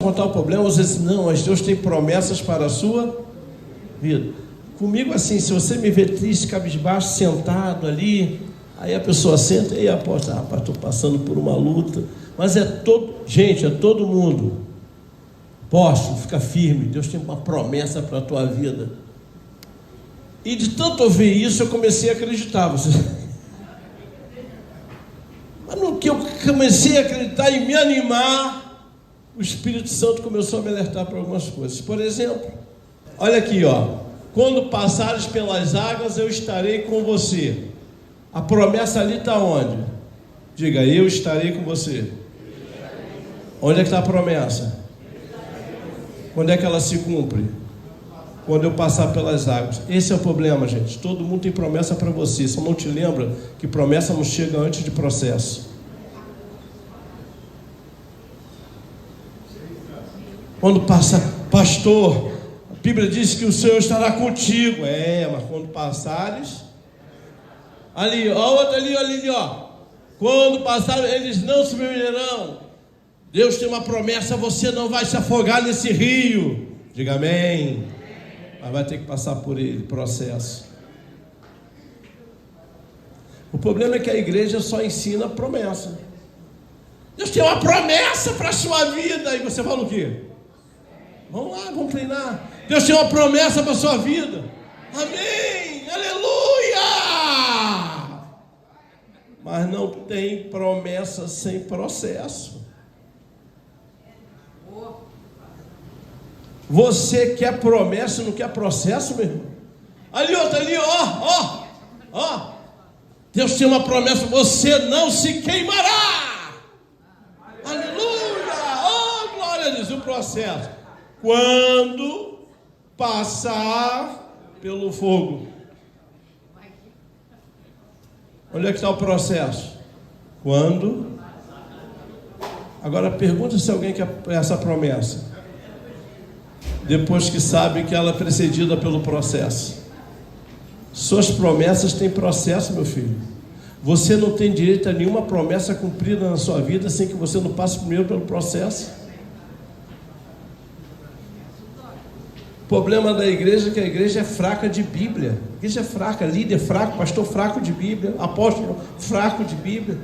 contar o problema, você diz, não, mas Deus tem promessas para a sua vida. Comigo assim, se você me vê triste, cabisbaixo, sentado ali, aí a pessoa senta e aposta, rapaz, estou passando por uma luta, mas é todo mundo. Apóstolo, fica firme, Deus tem uma promessa para a tua vida. E de tanto ouvir isso, eu comecei a acreditar. Mas no que eu comecei a acreditar e me animar, o Espírito Santo começou a me alertar para algumas coisas. Por exemplo, olha aqui, quando passares pelas águas, eu estarei com você. A promessa ali está onde? Diga, eu estarei com você. Onde é que está a promessa? Quando é que ela se cumpre? Quando eu passar pelas águas. Esse é o problema, gente. Todo mundo tem promessa para você. Só não te lembra que promessa não chega antes de processo. Quando passa, pastor, a Bíblia diz que o Senhor estará contigo. Mas quando passares, ali, outro ali, quando passares, eles não se submergirão. Deus tem uma promessa, você não vai se afogar nesse rio. Diga amém. Mas vai ter que passar por ele, processo. O problema é que a igreja só ensina promessa. Deus tem uma promessa para a sua vida. E você fala o quê? Vamos lá, vamos treinar. Deus tem uma promessa para a sua vida. Amém, aleluia. Mas não tem promessa sem processo. Você quer promessa, não quer processo, meu irmão? Ali, outro ali, Deus tem uma promessa, você não se queimará. Aleluia, glória a Deus, o processo. Quando passar pelo fogo. Onde é que está o processo? Quando? Agora pergunta se alguém quer essa promessa. Depois que sabe que ela é precedida pelo processo. Suas promessas têm processo, meu filho. Você não tem direito a nenhuma promessa cumprida na sua vida sem que você não passe primeiro pelo processo. O problema da igreja é que a igreja é fraca de Bíblia. A igreja é fraca, líder fraco, pastor fraco de Bíblia, apóstolo fraco de Bíblia.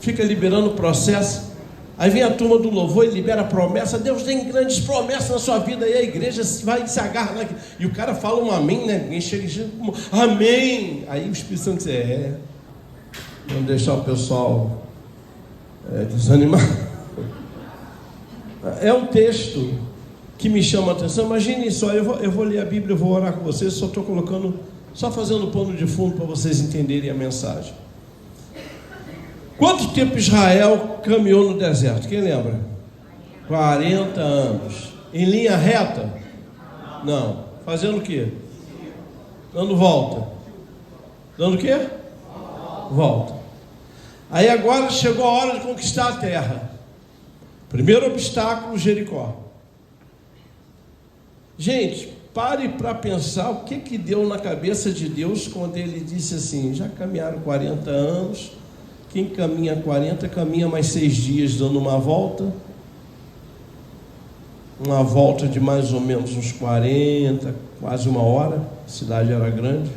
Fica liberando o processo. Aí vem a turma do louvor e libera a promessa. Deus tem grandes promessas na sua vida. E a igreja vai se agarrar aqui. E o cara fala um amém, né? Ninguém chega e diz amém. Aí o Espírito Santo diz, vamos deixar o pessoal desanimar. É um texto que me chama a atenção. Imagine só, eu vou ler a Bíblia, eu vou orar com vocês. Só fazendo pano de fundo para vocês entenderem a mensagem. Quanto tempo Israel caminhou no deserto? Quem lembra? 40 anos. Em linha reta? Não. Fazendo o quê? Dando volta. Dando o quê? Volta. Aí agora chegou a hora de conquistar a terra. Primeiro obstáculo, Jericó. Gente, pare para pensar o que deu na cabeça de Deus quando ele disse assim, já caminharam 40 anos... Quem caminha 40, caminha mais 6 dias dando uma volta de mais ou menos uns 40, quase uma hora, a cidade era grande,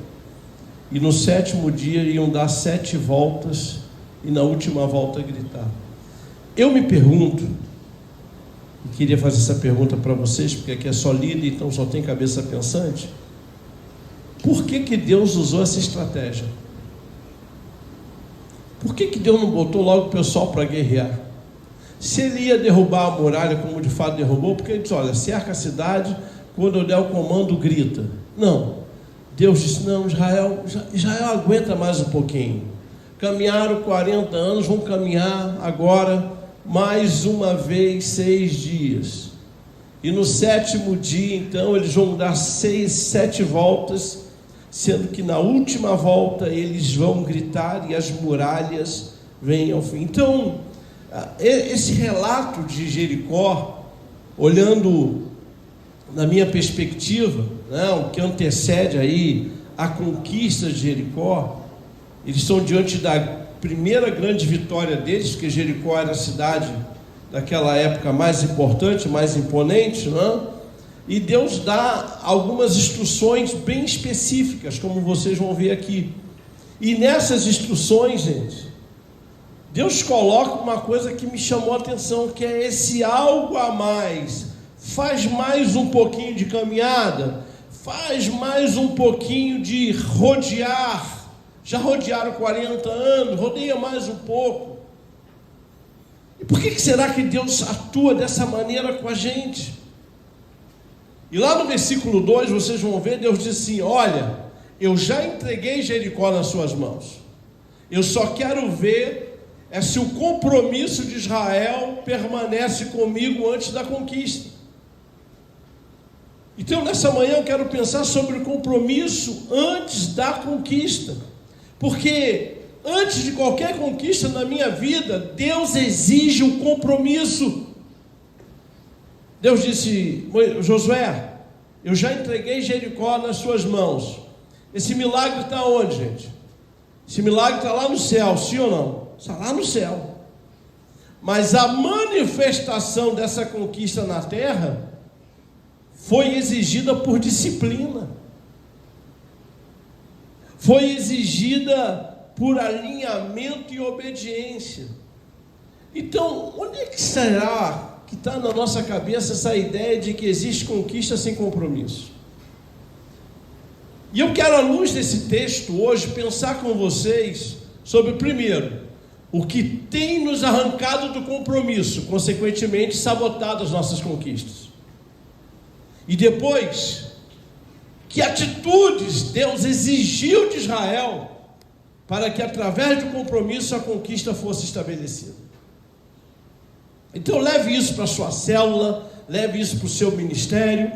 e no 7º dia iam dar 7 voltas, e na última volta gritar. Eu me pergunto, e queria fazer essa pergunta para vocês, porque aqui é só líder, então só tem cabeça pensante, por que Deus usou essa estratégia? Por que Deus não botou logo o pessoal para guerrear? Se ele ia derrubar a muralha, como de fato derrubou, porque ele disse, olha, cerca a cidade, quando eu der o comando, grita. Não. Deus disse, não, Israel aguenta mais um pouquinho. Caminharam 40 anos, vão caminhar agora, mais uma vez, 6 dias. E no 7º dia, então, eles vão dar 7 voltas, sendo que na última volta eles vão gritar e as muralhas vêm ao fim. Então, esse relato de Jericó, olhando na minha perspectiva, o que antecede aí a conquista de Jericó, eles estão diante da primeira grande vitória deles, porque Jericó era a cidade daquela época mais importante, mais imponente, né? E Deus dá algumas instruções bem específicas, como vocês vão ver aqui. E nessas instruções, gente, Deus coloca uma coisa que me chamou a atenção, que é esse algo a mais. Faz mais um pouquinho de caminhada, faz mais um pouquinho de rodear. Já rodearam 40 anos, rodeia mais um pouco. E por que será que Deus atua dessa maneira com a gente? E lá no versículo 2, vocês vão ver, Deus diz assim: olha, eu já entreguei Jericó nas suas mãos. Eu só quero ver se o compromisso de Israel permanece comigo antes da conquista. Então, nessa manhã eu quero pensar sobre o compromisso antes da conquista. Porque antes de qualquer conquista na minha vida, Deus exige um compromisso. Deus disse: Josué, eu já entreguei Jericó nas suas mãos. Esse milagre está onde, gente? Esse milagre está lá no céu, sim ou não? Está lá no céu. Mas a manifestação dessa conquista na terra foi exigida por disciplina. Foi exigida por alinhamento e obediência. Então, onde é que será que está na nossa cabeça essa ideia de que existe conquista sem compromisso? E eu quero, à luz desse texto hoje, pensar com vocês sobre, primeiro, o que tem nos arrancado do compromisso, consequentemente sabotado as nossas conquistas. E depois, que atitudes Deus exigiu de Israel para que através do compromisso a conquista fosse estabelecida. Então leve isso para a sua célula, leve isso para o seu ministério,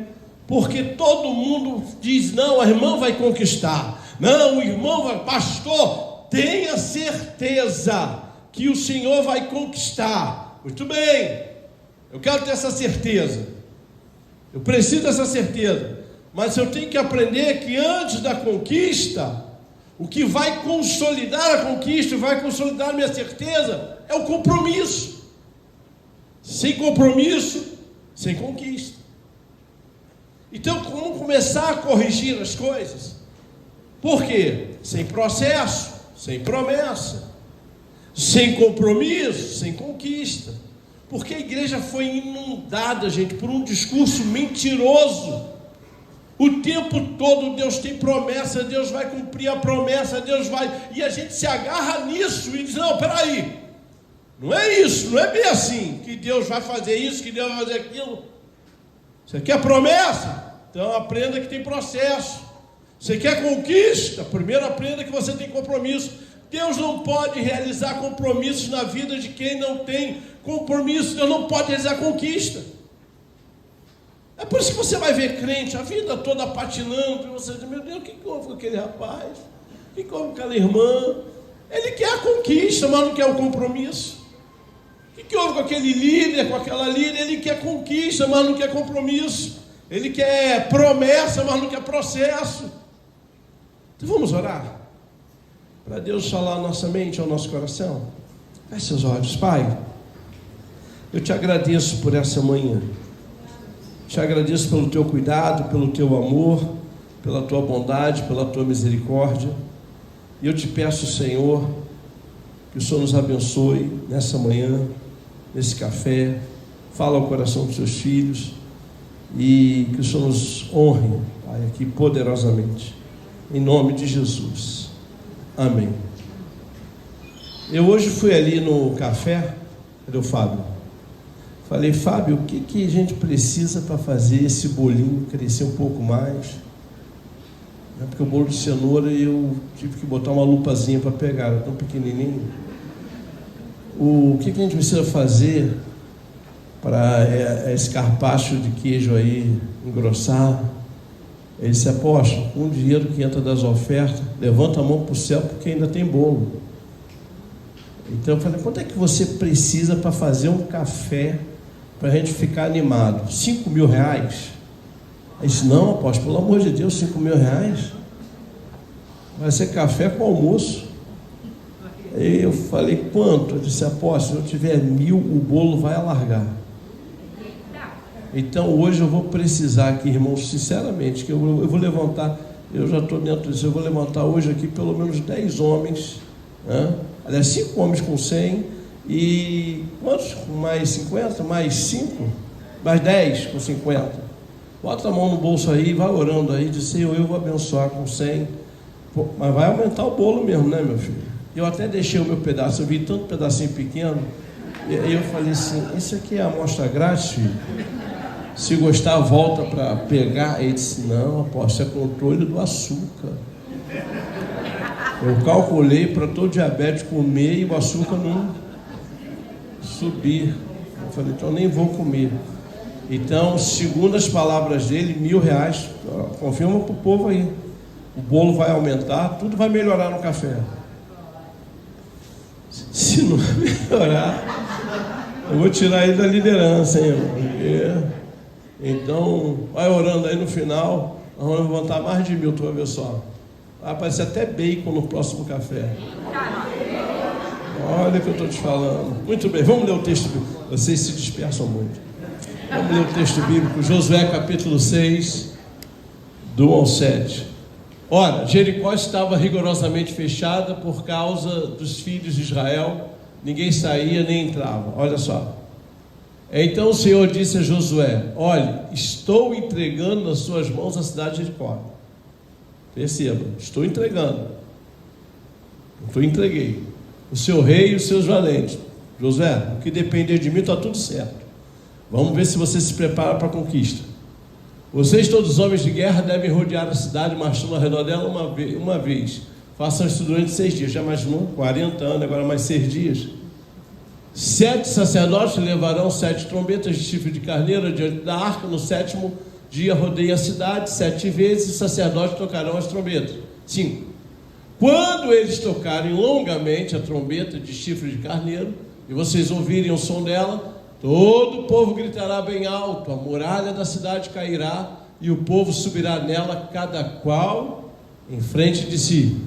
porque todo mundo diz: não, a irmã vai conquistar, não, o irmão vai, pastor, tenha certeza que o Senhor vai conquistar. Muito bem, eu quero ter essa certeza, eu preciso dessa certeza, mas eu tenho que aprender que antes da conquista, o que vai consolidar a conquista, vai consolidar a minha certeza, é o compromisso. Sem compromisso, sem conquista. Então, como começar a corrigir as coisas? Por quê? Sem processo, sem promessa, sem compromisso, sem conquista. Porque a igreja foi inundada, gente, por um discurso mentiroso. O tempo todo Deus tem promessa, Deus vai cumprir a promessa, Deus vai... E a gente se agarra nisso e diz: não, peraí, não é isso, não é bem assim, que Deus vai fazer isso, que Deus vai fazer aquilo. Você quer promessa? Então aprenda que tem processo. Você quer conquista? Primeiro aprenda que você tem compromisso. Deus não pode realizar compromissos na vida de quem não tem compromisso. Deus não pode realizar conquista. É por isso que você vai ver crente a vida toda patinando, e você diz: meu Deus, o que houve com aquele rapaz? O que houve com aquela irmã? Ele quer a conquista, mas não quer o compromisso. O que houve com aquele líder, com aquela líder? Ele quer conquista, mas não quer compromisso. Ele quer promessa, mas não quer processo. Então vamos orar para Deus falar a nossa mente, ao nosso coração. Feche seus olhos. Pai, eu te agradeço por essa manhã. Te agradeço pelo teu cuidado, pelo teu amor, pela tua bondade, pela tua misericórdia. E eu te peço, Senhor, que o Senhor nos abençoe nessa manhã, nesse café. Fala ao coração dos seus filhos e que o Senhor nos honre, Pai, aqui poderosamente, em nome de Jesus, amém. Eu hoje fui ali no café, cadê o Fábio? Falei: Fábio, o que a gente precisa para fazer esse bolinho crescer um pouco mais? Porque o bolo de cenoura eu tive que botar uma lupazinha para pegar, era tão pequenininho. O que a gente precisa fazer para esse carpaccio de queijo aí engrossar? Ele disse: apóstolo, com o dinheiro que entra das ofertas, levanta a mão para o céu, porque ainda tem bolo. Então eu falei: quanto é que você precisa para fazer um café para a gente ficar animado? 5 mil reais? Ele disse: não, apóstolo, pelo amor de Deus, 5 mil reais? Vai ser café com almoço. Aí eu falei, quanto? Ele disse, apóstolo, se eu tiver 1000, o bolo vai alargar. Então hoje eu vou precisar aqui, irmãos, sinceramente, que eu vou levantar, eu já estou dentro disso, eu vou levantar hoje aqui pelo menos 10 homens, né? Aliás, 5 homens com 100, e quantos? Mais 50? Mais 5? Mais 10 com 50. Bota a mão no bolso aí, vai orando aí, diz, Senhor, eu vou abençoar com 100. Pô, mas vai aumentar o bolo mesmo, né, meu filho? Eu até deixei o meu pedaço, eu vi tanto pedacinho pequeno, e aí eu falei assim, isso aqui é amostra grátis, filho? Se gostar, volta para pegar. Ele disse, não, apóstolo, é controle do açúcar. Eu calculei para todo diabético comer e o açúcar não subir. Eu falei, então nem vou comer. Então, segundo as palavras dele, R$1.000, confirma para o povo aí. O bolo vai aumentar, tudo vai melhorar no café. Se não melhorar, eu vou tirar ele da liderança, hein, irmão? Então, vai orando aí no final, nós vamos levantar mais de 1000, tu vai ver só. Vai aparecer até bacon no próximo café. Olha o que eu estou te falando. Muito bem, vamos ler o texto bíblico. Vocês se dispersam muito. Vamos ler o texto bíblico, Josué capítulo 6, do 1 ao 7. Ora, Jericó estava rigorosamente fechada por causa dos filhos de Israel. Ninguém saía nem entrava. Olha só. Então o Senhor disse a Josué, olhe, estou entregando nas suas mãos a cidade de Jericó. Perceba, estou entregando. Eu entreguei. O seu rei e os seus valentes. Josué, o que depender de mim está tudo certo. Vamos ver se você se prepara para a conquista. Vocês, todos homens de guerra, devem rodear a cidade, marchando ao redor dela uma vez. Façam isso durante 6 dias. Já imaginou? 40 anos, agora mais 6 dias. 7 sacerdotes levarão 7 trombetas de chifre de carneiro diante da arca. No 7º dia rodeie a cidade 7 vezes, e os sacerdotes tocarão as trombetas. 5. Quando eles tocarem longamente a trombeta de chifre de carneiro, e vocês ouvirem o som dela, todo o povo gritará bem alto, a muralha da cidade cairá, e o povo subirá nela, cada qual em frente de si.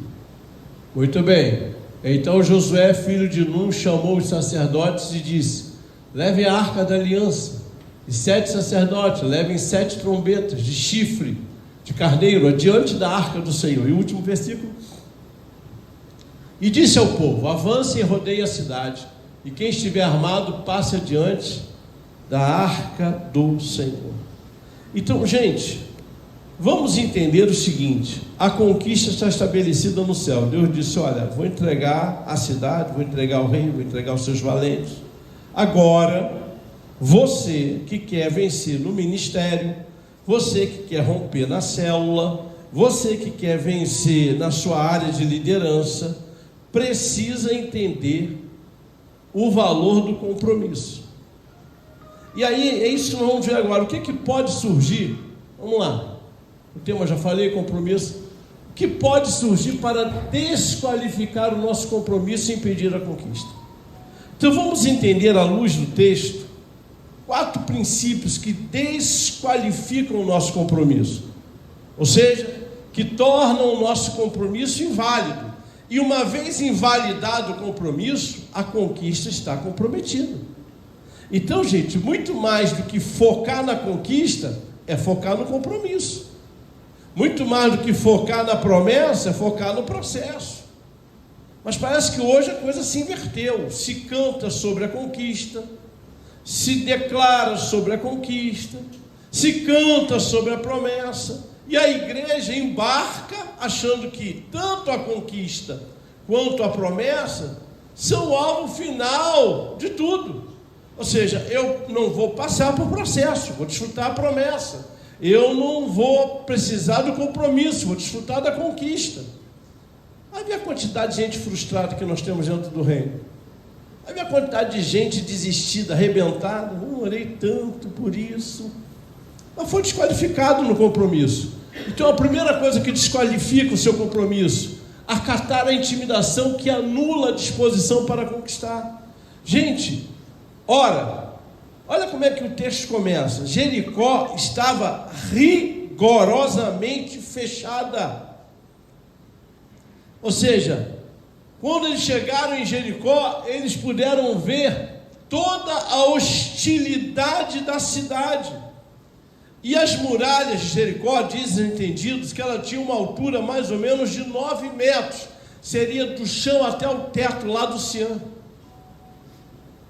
Muito bem. Então Josué, filho de Nun, chamou os sacerdotes e disse, levem a arca da aliança, e 7 sacerdotes levem 7 trombetas de chifre de carneiro adiante da arca do Senhor. E o último versículo. E disse ao povo, avancem e rodeiem a cidade, e quem estiver armado passe adiante da arca do Senhor. Então, gente, vamos entender o seguinte, a conquista está estabelecida no céu. Deus disse, olha, vou entregar a cidade, vou entregar o rei, vou entregar os seus valentes. Agora, você que quer vencer no ministério, você que quer romper na célula, você que quer vencer na sua área de liderança, precisa entender o valor do compromisso. E aí, é isso que nós vamos ver agora. O que pode surgir? Vamos lá. O tema já falei, compromisso. O que pode surgir para desqualificar o nosso compromisso e impedir a conquista? Então vamos entender à luz do texto 4 princípios que desqualificam o nosso compromisso. Ou seja, que tornam o nosso compromisso inválido. E uma vez invalidado o compromisso, a conquista está comprometida. Então, gente, muito mais do que focar na conquista, é focar no compromisso. Muito mais do que focar na promessa, é focar no processo. Mas parece que hoje a coisa se inverteu. Se canta sobre a conquista, se declara sobre a conquista, se canta sobre a promessa, e a igreja embarca achando que tanto a conquista quanto a promessa são o alvo final de tudo. Ou seja, eu não vou passar por processo, vou desfrutar a promessa. Eu não vou precisar do compromisso, vou desfrutar da conquista. Vai ver a quantidade de gente frustrada que nós temos dentro do reino. Vai ver a quantidade de gente desistida, arrebentada. Não orei tanto por isso, mas foi desqualificado no compromisso. Então a primeira coisa que desqualifica o seu compromisso, acatar a intimidação que anula a disposição para conquistar. Gente, ora, olha como é que o texto começa. Jericó estava rigorosamente fechada. Ou seja, Quando eles chegaram em Jericó, eles puderam ver toda a hostilidade da cidade. E as muralhas de Jericó, dizem entendidos, que ela tinha uma altura mais ou menos de 9 metros. Seria do chão até o teto lá do Sião.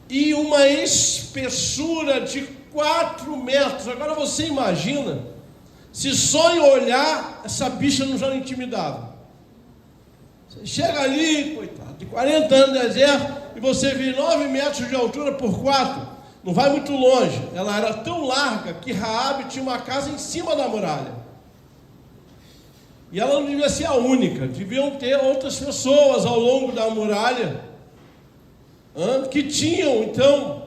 E uma espessura de 4 metros. Agora você imagina, se só em olhar, essa bicha não já não intimidava. Você chega ali, coitado, de 40 anos de deserto, e você vê 9 metros de altura por 4. Não vai muito longe. Ela era tão larga que Raabe tinha uma casa em cima da muralha. E ela não devia ser a única. Deviam ter outras pessoas ao longo da muralha que tinham, então,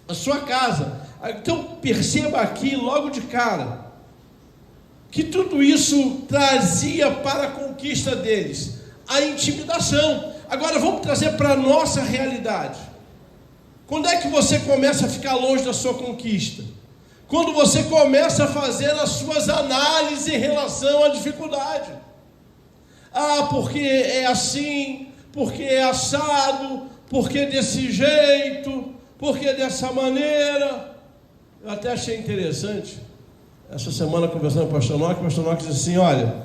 a sua casa. Então, perceba aqui, logo de cara, que tudo isso trazia para a conquista deles a intimidação. Agora, vamos trazer para a nossa realidade. Quando é que você começa a ficar longe da sua conquista? Quando você começa a fazer as suas análises em relação à dificuldade. Porque é assim, porque é assado, porque desse jeito, porque dessa maneira. Eu até achei interessante, essa semana conversando com o pastor Nock disse assim, olha,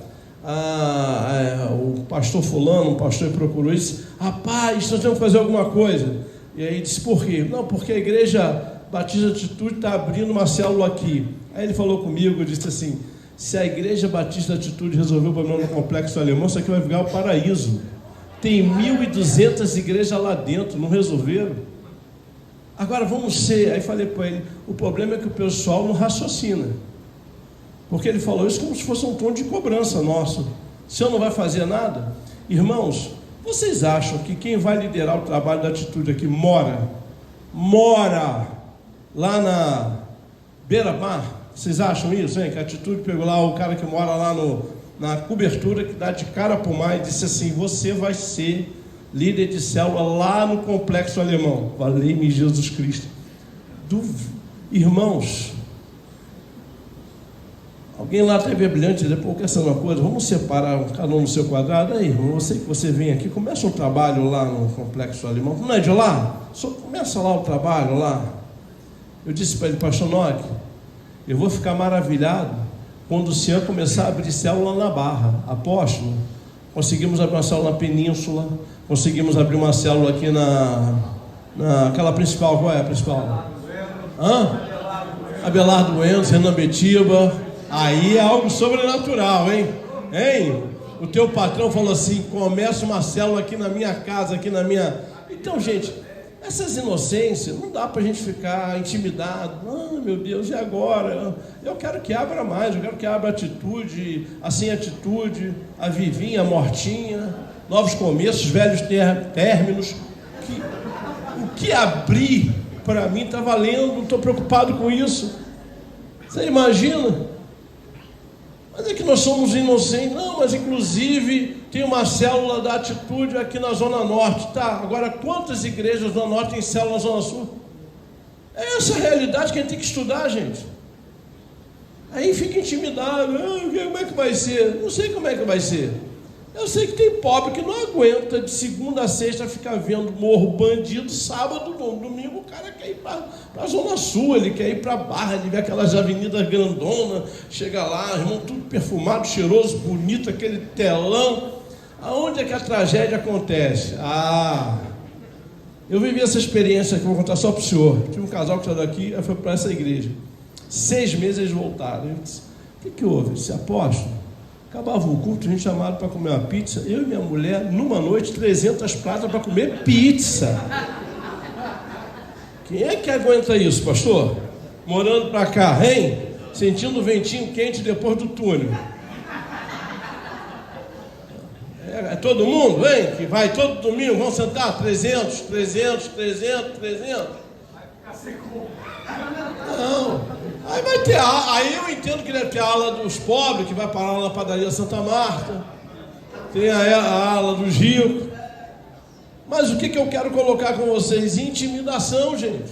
o pastor fulano, um pastor procurou e disse, rapaz, nós temos que fazer alguma coisa. E aí disse, por quê? Não, porque a igreja Batista Atitude está abrindo uma célula aqui. Aí ele falou comigo, disse assim, se a igreja Batista Atitude resolveu o problema no complexo alemão, isso aqui vai virar o paraíso. Tem 1.200 igrejas lá dentro, não resolveram. Agora vamos ser, aí falei para ele, o problema é que o pessoal não raciocina. Porque ele falou isso como se fosse um tom de cobrança nosso. O senhor não vai fazer nada? Irmãos, vocês acham que quem vai liderar o trabalho da Atitude aqui mora lá na beira-mar? Vocês acham isso, hein? Que a Atitude pegou lá o cara que mora lá na cobertura, que dá de cara para o mar, e disse assim, você vai ser líder de célula lá no complexo alemão. Valei-me Jesus Cristo. Irmãos, alguém lá teve brilhante, depois quer saber uma coisa, vamos separar cada um no seu quadrado. Aí, irmão, eu sei que você vem aqui, começa um trabalho lá no complexo alemão, não é de lá? Só começa lá o trabalho lá. Eu disse para ele, pastor Nock, eu vou ficar maravilhado quando o senhor começar a abrir célula na Barra. Apóstolo, conseguimos abrir uma célula na Península, conseguimos abrir uma célula aqui naquela principal, qual é a principal? Abelardo Bueno, Renan Betiba. Aí é algo sobrenatural, hein? O teu patrão falou assim, começa uma célula aqui na minha casa, aqui na minha... Então, gente, essas inocências, não dá para a gente ficar intimidado. Meu Deus, e agora? Eu quero que abra mais, eu quero que abra Atitude, assim Atitude, a Vivinha, a Mortinha, novos começos, velhos términos. O que abrir, para mim, está valendo, não estou preocupado com isso. Você imagina? Mas é que nós somos inocentes. Não, mas inclusive tem uma célula da Atitude aqui na Zona Norte. Tá, agora quantas igrejas na Zona Norte tem célula na Zona Sul? É essa a realidade que a gente tem que estudar, gente. Aí fica intimidado. Como é que vai ser? Não sei como é que vai ser. Eu sei que tem pobre que não aguenta de segunda a sexta ficar vendo morro bandido, sábado, domingo o cara quer ir para a Zona Sul, ele quer ir para a Barra, ele vê aquelas avenidas grandonas, chega lá, irmão, tudo perfumado, cheiroso, bonito, aquele telão. Aonde é que a tragédia acontece? Eu vivi essa experiência que eu vou contar só para o senhor. Tinha um casal que saiu daqui e foi para essa igreja. 6 meses eles voltaram. Eu disse, o que houve? Eu disse, apóstolo, acabava o culto, a gente chamado para comer uma pizza, eu e minha mulher, numa noite, 300 pratas para comer pizza. Quem é que aguenta isso, pastor? Morando para cá, hein? Sentindo o ventinho quente depois do túnel. É todo mundo, hein? Que vai todo domingo, vão sentar 300. Não. Aí vai ter aí eu entendo que deve ter a ala dos pobres, que vai parar lá na padaria Santa Marta, tem a ala dos ricos. Mas o que eu quero colocar com vocês? Intimidação, gente.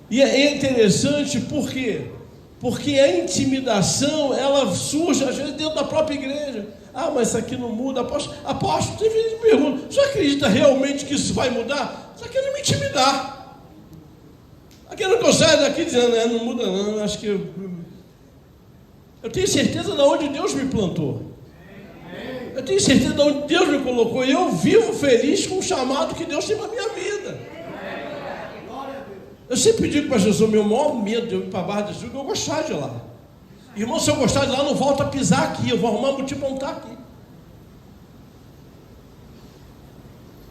E é interessante porque Porque a intimidação, ela surge às vezes dentro da própria igreja. Ah, mas isso aqui não muda. Apóstolo, tem vezes que me perguntam, você acredita realmente que isso vai mudar? Isso aqui não me intimidar. Aqui não consegue daqui dizendo, não muda não, acho que eu tenho certeza de onde Deus me plantou. Eu tenho certeza de onde Deus me colocou. E eu vivo feliz com o chamado que Deus tem na minha vida. Eu sempre digo para Jesus, meu maior medo de eu ir para a Barra do Sul, que eu gostar de lá. Irmão, se eu gostar de lá, eu não volto a pisar aqui. Eu vou arrumar motivo para não estar aqui.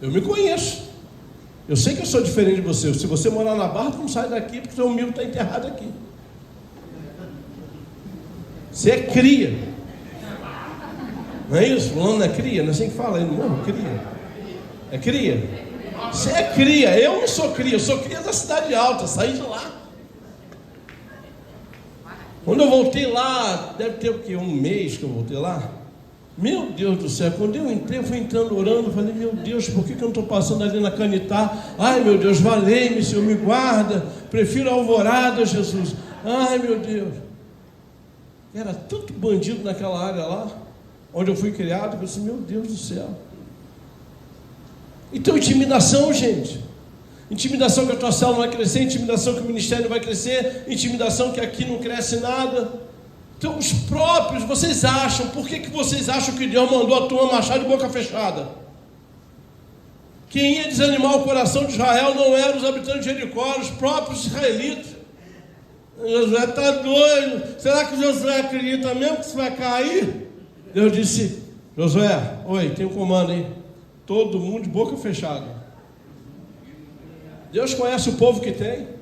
Eu me conheço. Eu sei que eu sou diferente de você. Se você morar na Barra, tu não sai daqui, porque o seu amigo está enterrado aqui. Você é cria. Não é isso? Fulano não é cria? Não é assim que fala aí no morro? Cria. É cria. Você é cria. Eu não sou cria. Eu sou cria da Cidade Alta. Saí de lá. Quando eu voltei lá, deve ter o quê? Um mês que eu voltei lá. Meu Deus do céu, quando eu entrei, eu fui entrando orando, falei, meu Deus, por que eu não estou passando ali na Canitá? Ai, meu Deus, valei-me, Senhor, me guarda, prefiro a Alvorada, Jesus. Ai, meu Deus. Era tanto bandido naquela área lá, onde eu fui criado, eu disse, meu Deus do céu. Então, intimidação, gente. Intimidação que a tua célula não vai crescer, intimidação que o ministério não vai crescer, intimidação que aqui não cresce nada. Então, os próprios, vocês acham, por que vocês acham que Deus mandou a turma marchar de boca fechada? Quem ia desanimar o coração de Israel não eram os habitantes de Jericó, eram os próprios israelitas. Josué está doido, será que Josué acredita mesmo que isso vai cair? Deus disse, Josué, oi, tem um comando aí, todo mundo de boca fechada. Deus conhece o povo que tem.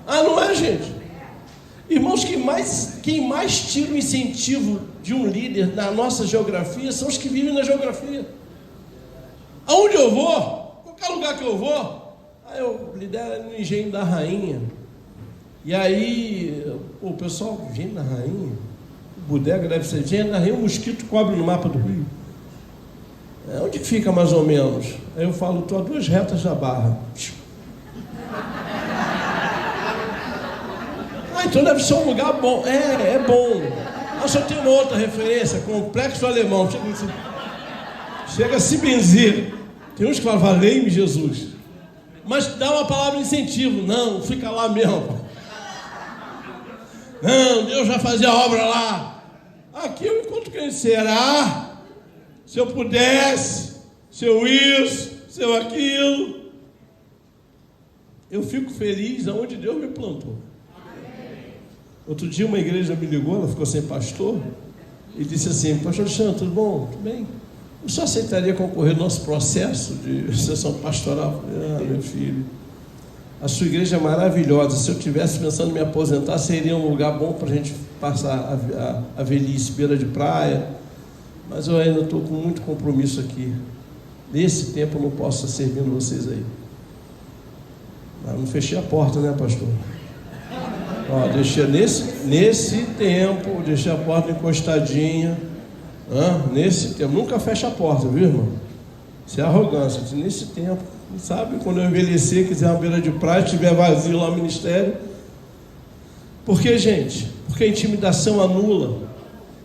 Ah, não é, gente? Irmãos, quem mais tira o incentivo de um líder na nossa geografia são os que vivem na geografia. Aonde eu vou, qualquer lugar que eu vou, eu lidero no Engenho da Rainha. E aí, o pessoal, Engenho da Rainha, bodega deve ser Engenho da Rainha, o mosquito cobre no mapa do Rio. Onde fica mais ou menos? Aí eu falo, estou a 2 retas da Barra. Então deve ser um lugar bom. É bom. Mas só tem uma outra referência, Complexo Alemão. Chega a se benzer. Tem uns que falam, valei-me Jesus. Mas dá uma palavra de incentivo. Não, fica lá mesmo. Não, Deus vai fazer a obra lá. Aqui eu encontro quem será. Se eu pudesse, se eu isso, se eu aquilo. Eu fico feliz aonde Deus me plantou. Outro dia uma igreja me ligou, ela ficou sem pastor, e disse assim, pastor Alexandre, tudo bom? Tudo bem? O senhor aceitaria concorrer no nosso processo de sessão pastoral? Eu falei, meu filho, a sua igreja é maravilhosa, se eu estivesse pensando em me aposentar, seria um lugar bom para a gente passar a velhice, beira de praia, mas eu ainda estou com muito compromisso aqui. Nesse tempo eu não posso estar servindo vocês aí. Mas não fechei a porta, né, pastor? Ó, deixei nesse tempo, deixei a porta encostadinha. Nesse tempo, nunca fecha a porta, viu, irmão? Isso é arrogância. Nesse tempo, sabe, quando eu envelhecer, quiser uma beira de praia, estiver vazio lá no ministério. Por que, gente? Porque a intimidação anula.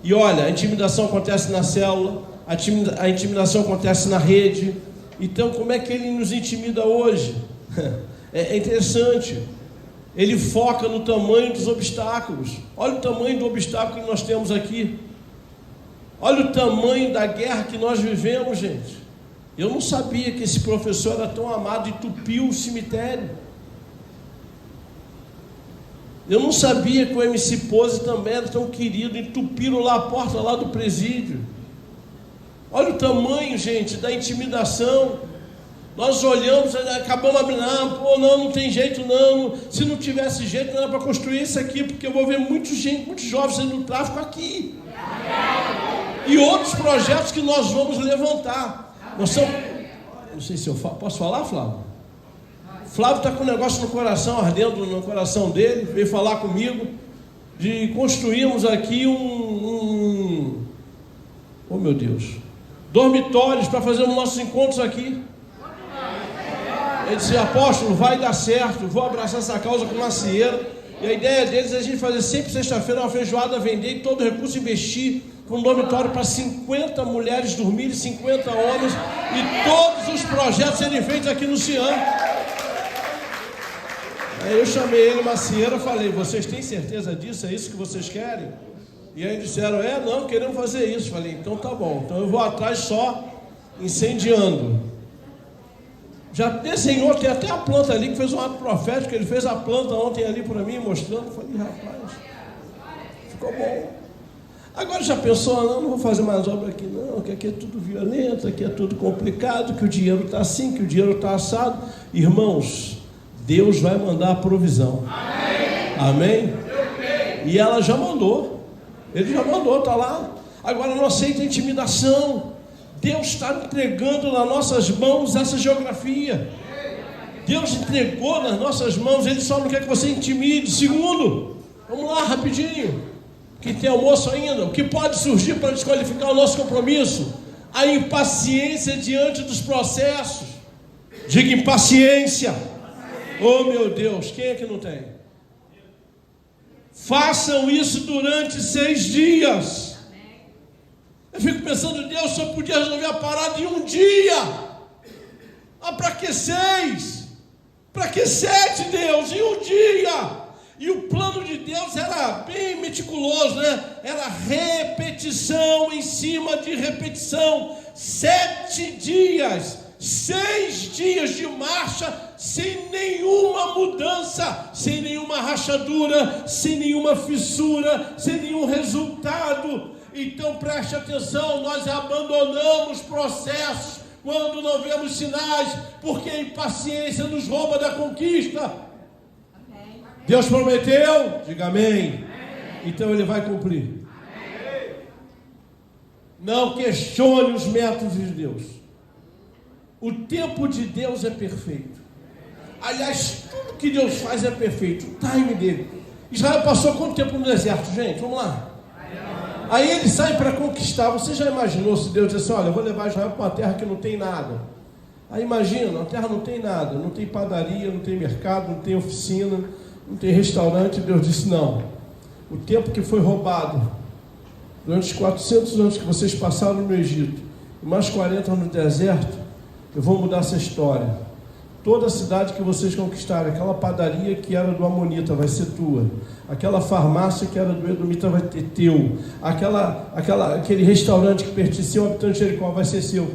E olha, a intimidação acontece na célula, a intimidação acontece na rede. Então, como é que ele nos intimida hoje? É interessante. Ele foca no tamanho dos obstáculos. Olha o tamanho do obstáculo que nós temos aqui. Olha o tamanho da guerra que nós vivemos, gente. Eu não sabia que esse professor era tão amado e entupiu o cemitério. Eu não sabia que o MC Pose também era tão querido, entupiram lá a porta lá do presídio. Olha o tamanho, gente, da intimidação. Nós olhamos, acabamos abrindo, não tem jeito não, se não tivesse jeito não era para construir isso aqui, porque eu vou ver muitos jovens sendo no tráfico aqui. E outros projetos que nós vamos levantar. Nós somos, não sei se eu posso falar, Flávio? Flávio está com um negócio no coração, ardendo no coração dele, veio falar comigo, de construirmos aqui oh meu Deus, dormitórios para fazer os nossos encontros aqui. Ele disse: apóstolo, vai dar certo, vou abraçar essa causa com macieira. E a ideia deles é a gente fazer sempre sexta-feira uma feijoada, vender e todo o recurso investir com um dormitório para 50 mulheres dormirem, 50 homens, e todos os projetos serem feitos aqui no Cian. Aí eu chamei ele, macieira, falei: vocês têm certeza disso? É isso que vocês querem? E aí disseram: não, queremos fazer isso. Falei: então tá bom, então eu vou atrás só incendiando. Já desenhou, tem até a planta ali que fez um ato profético. Ele fez a planta ontem ali para mim, mostrando. Falei: rapaz, ficou bom. Agora já pensou: não vou fazer mais obra aqui não, que aqui é tudo violento, aqui é tudo complicado, que o dinheiro está assim, que o dinheiro está assado. Irmãos, Deus vai mandar a provisão. Amém? E ela já mandou. Ele já mandou, está lá. Agora não aceita intimidação. Deus está entregando nas nossas mãos essa geografia. Deus entregou nas nossas mãos. Ele só não quer que você intimide. Segundo, vamos lá rapidinho, que tem almoço ainda. O que pode surgir para desqualificar o nosso compromisso? A impaciência diante dos processos. Diga impaciência. Oh meu Deus, quem é que não tem? Façam isso durante 6 dias. Eu fico pensando: Deus só podia resolver a parada em um dia. Para que 6? Para que 7, Deus? Em um dia. E o plano de Deus era bem meticuloso, né? Era repetição em cima de repetição. 7 dias, 6 dias de marcha, sem nenhuma mudança, sem nenhuma rachadura, sem nenhuma fissura, sem nenhum resultado. Então preste atenção: nós abandonamos processos quando não vemos sinais, porque a impaciência nos rouba da conquista. Amém. Deus prometeu? Diga amém. Amém. Então Ele vai cumprir. Amém. Não questione os métodos de Deus. O tempo de Deus é perfeito. Aliás, tudo que Deus faz é perfeito. O time dele. Israel passou quanto tempo no deserto, gente? Vamos lá. Aí ele sai para conquistar. Você já imaginou se Deus disse: olha, eu vou levar Israel para uma terra que não tem nada? Aí imagina, a terra não tem nada, não tem padaria, não tem mercado, não tem oficina, não tem restaurante. Deus disse: não, o tempo que foi roubado durante os 400 anos que vocês passaram no Egito e mais 40 no deserto, eu vou mudar essa história. Toda a cidade que vocês conquistaram, aquela padaria que era do Amonita vai ser tua, aquela farmácia que era do Edomita vai ter teu, aquele restaurante que pertencia ao habitante de Jericó vai ser seu.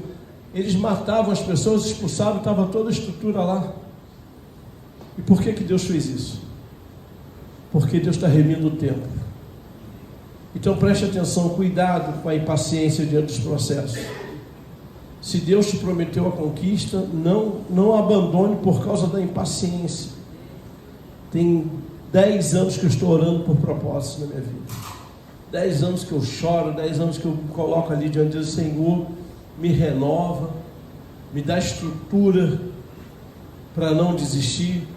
Eles matavam as pessoas, expulsavam, estava toda a estrutura lá. E por que Deus fez isso? Porque Deus está remindo o tempo. Então preste atenção, cuidado com a impaciência diante dos processos. Se Deus te prometeu a conquista, não abandone por causa da impaciência. Tem 10 anos que eu estou orando por propósitos na minha vida. 10 anos que eu choro, 10 anos que eu me coloco ali diante do Senhor, me renova, me dá estrutura para não desistir.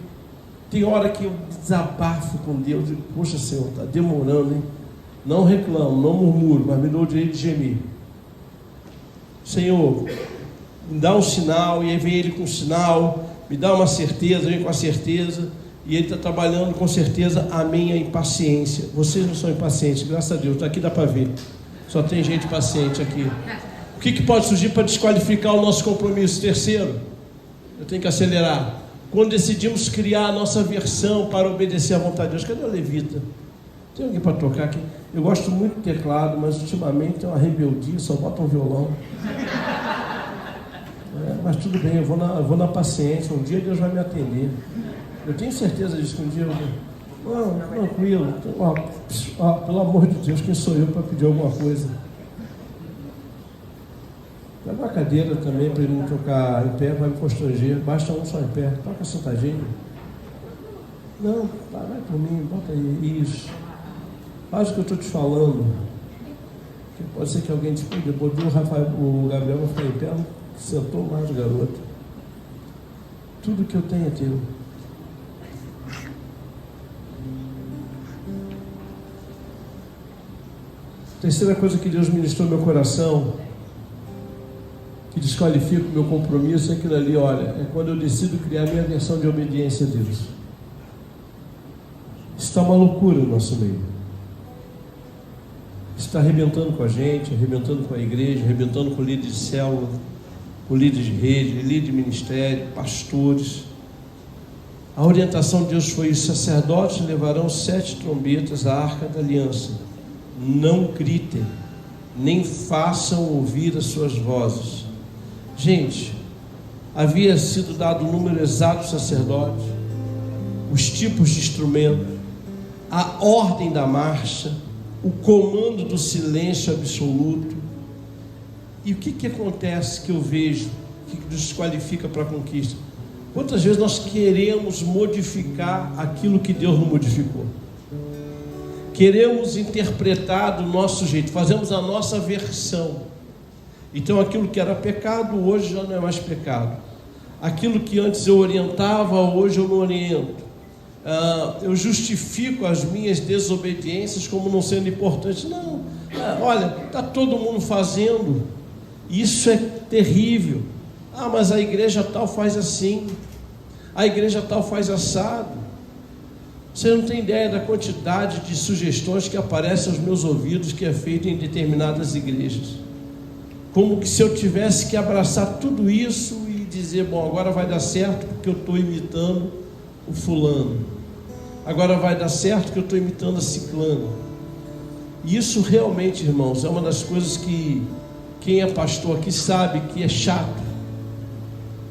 Tem hora que eu desabafo com Deus, digo: poxa Senhor, está demorando, hein? Não reclamo, não murmuro, mas me dou o direito de gemer. Senhor, me dá um sinal. E aí vem Ele com um sinal, me dá uma certeza, vem com a certeza, e Ele está trabalhando com certeza a minha impaciência. Vocês não são impacientes, graças a Deus, daqui dá para ver, só tem gente paciente aqui. O que pode surgir para desqualificar o nosso compromisso? Terceiro, eu tenho que acelerar. Quando decidimos criar a nossa versão para obedecer à vontade de Deus. Cadê o levita? Tem alguém para tocar aqui? Eu gosto muito do teclado, mas ultimamente é uma rebeldia, só bota um violão. Mas tudo bem, eu vou na paciência. Um dia Deus vai me atender. Eu tenho certeza disso, que um dia eu vou. Não, tranquilo. Pelo amor de Deus, quem sou eu para pedir alguma coisa? Pega uma cadeira também para ele não tocar em pé, vai me constranger. Basta um só em pé, toca sentadinho. Não, vai por mim, bota aí, isso. Faz o que eu estou te falando. Pode ser que alguém diga: depois o Gabriel vai ficar em pé, não sentou mais o garoto. Tudo que eu tenho é teu. Terceira coisa que Deus ministrou no meu coração, que desqualifica o meu compromisso é aquilo ali, olha, é quando eu decido criar minha versão de obediência a Deus. Está uma loucura no nosso meio. Está arrebentando com a gente, arrebentando com a igreja, arrebentando com o líder de célula, com o líder de rede, líder de ministério, pastores. A orientação de Deus foi: os sacerdotes levarão 7 trombetas à arca da aliança. Não gritem, nem façam ouvir as suas vozes. Gente, havia sido dado o número exato dos sacerdotes, os tipos de instrumento, a ordem da marcha, o comando do silêncio absoluto. E o que acontece que eu vejo que desqualifica para a conquista? Quantas vezes nós queremos modificar aquilo que Deus não modificou? Queremos interpretar do nosso jeito, fazemos a nossa versão. Então aquilo que era pecado, hoje já não é mais pecado. Aquilo que antes eu orientava, hoje eu não oriento. Eu justifico as minhas desobediências como não sendo importantes. Não, olha, está todo mundo fazendo. Isso é terrível. Mas a igreja tal faz assim, a igreja tal faz assado. Você não tem ideia da quantidade de sugestões que aparecem aos meus ouvidos que é feito em determinadas igrejas. Como que se eu tivesse que abraçar tudo isso e dizer: bom, agora vai dar certo porque eu estou imitando o fulano, agora vai dar certo porque eu estou imitando a ciclano. E isso realmente, irmãos, é uma das coisas que quem é pastor aqui sabe que é chato,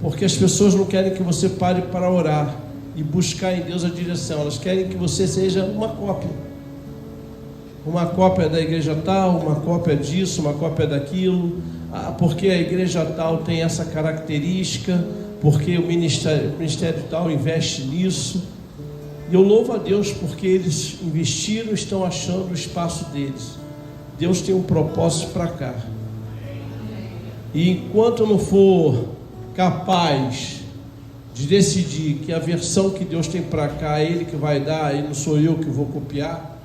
porque as pessoas não querem que você pare para orar e buscar em Deus a direção. Elas querem que você seja uma cópia da igreja tal, uma cópia disso, uma cópia daquilo, porque a igreja tal tem essa característica, porque o ministério tal investe nisso. E eu louvo a Deus porque eles investiram, estão achando o espaço deles. Deus tem um propósito para cá. E enquanto eu não for capaz de decidir que a versão que Deus tem para cá é Ele que vai dar e não sou eu que vou copiar,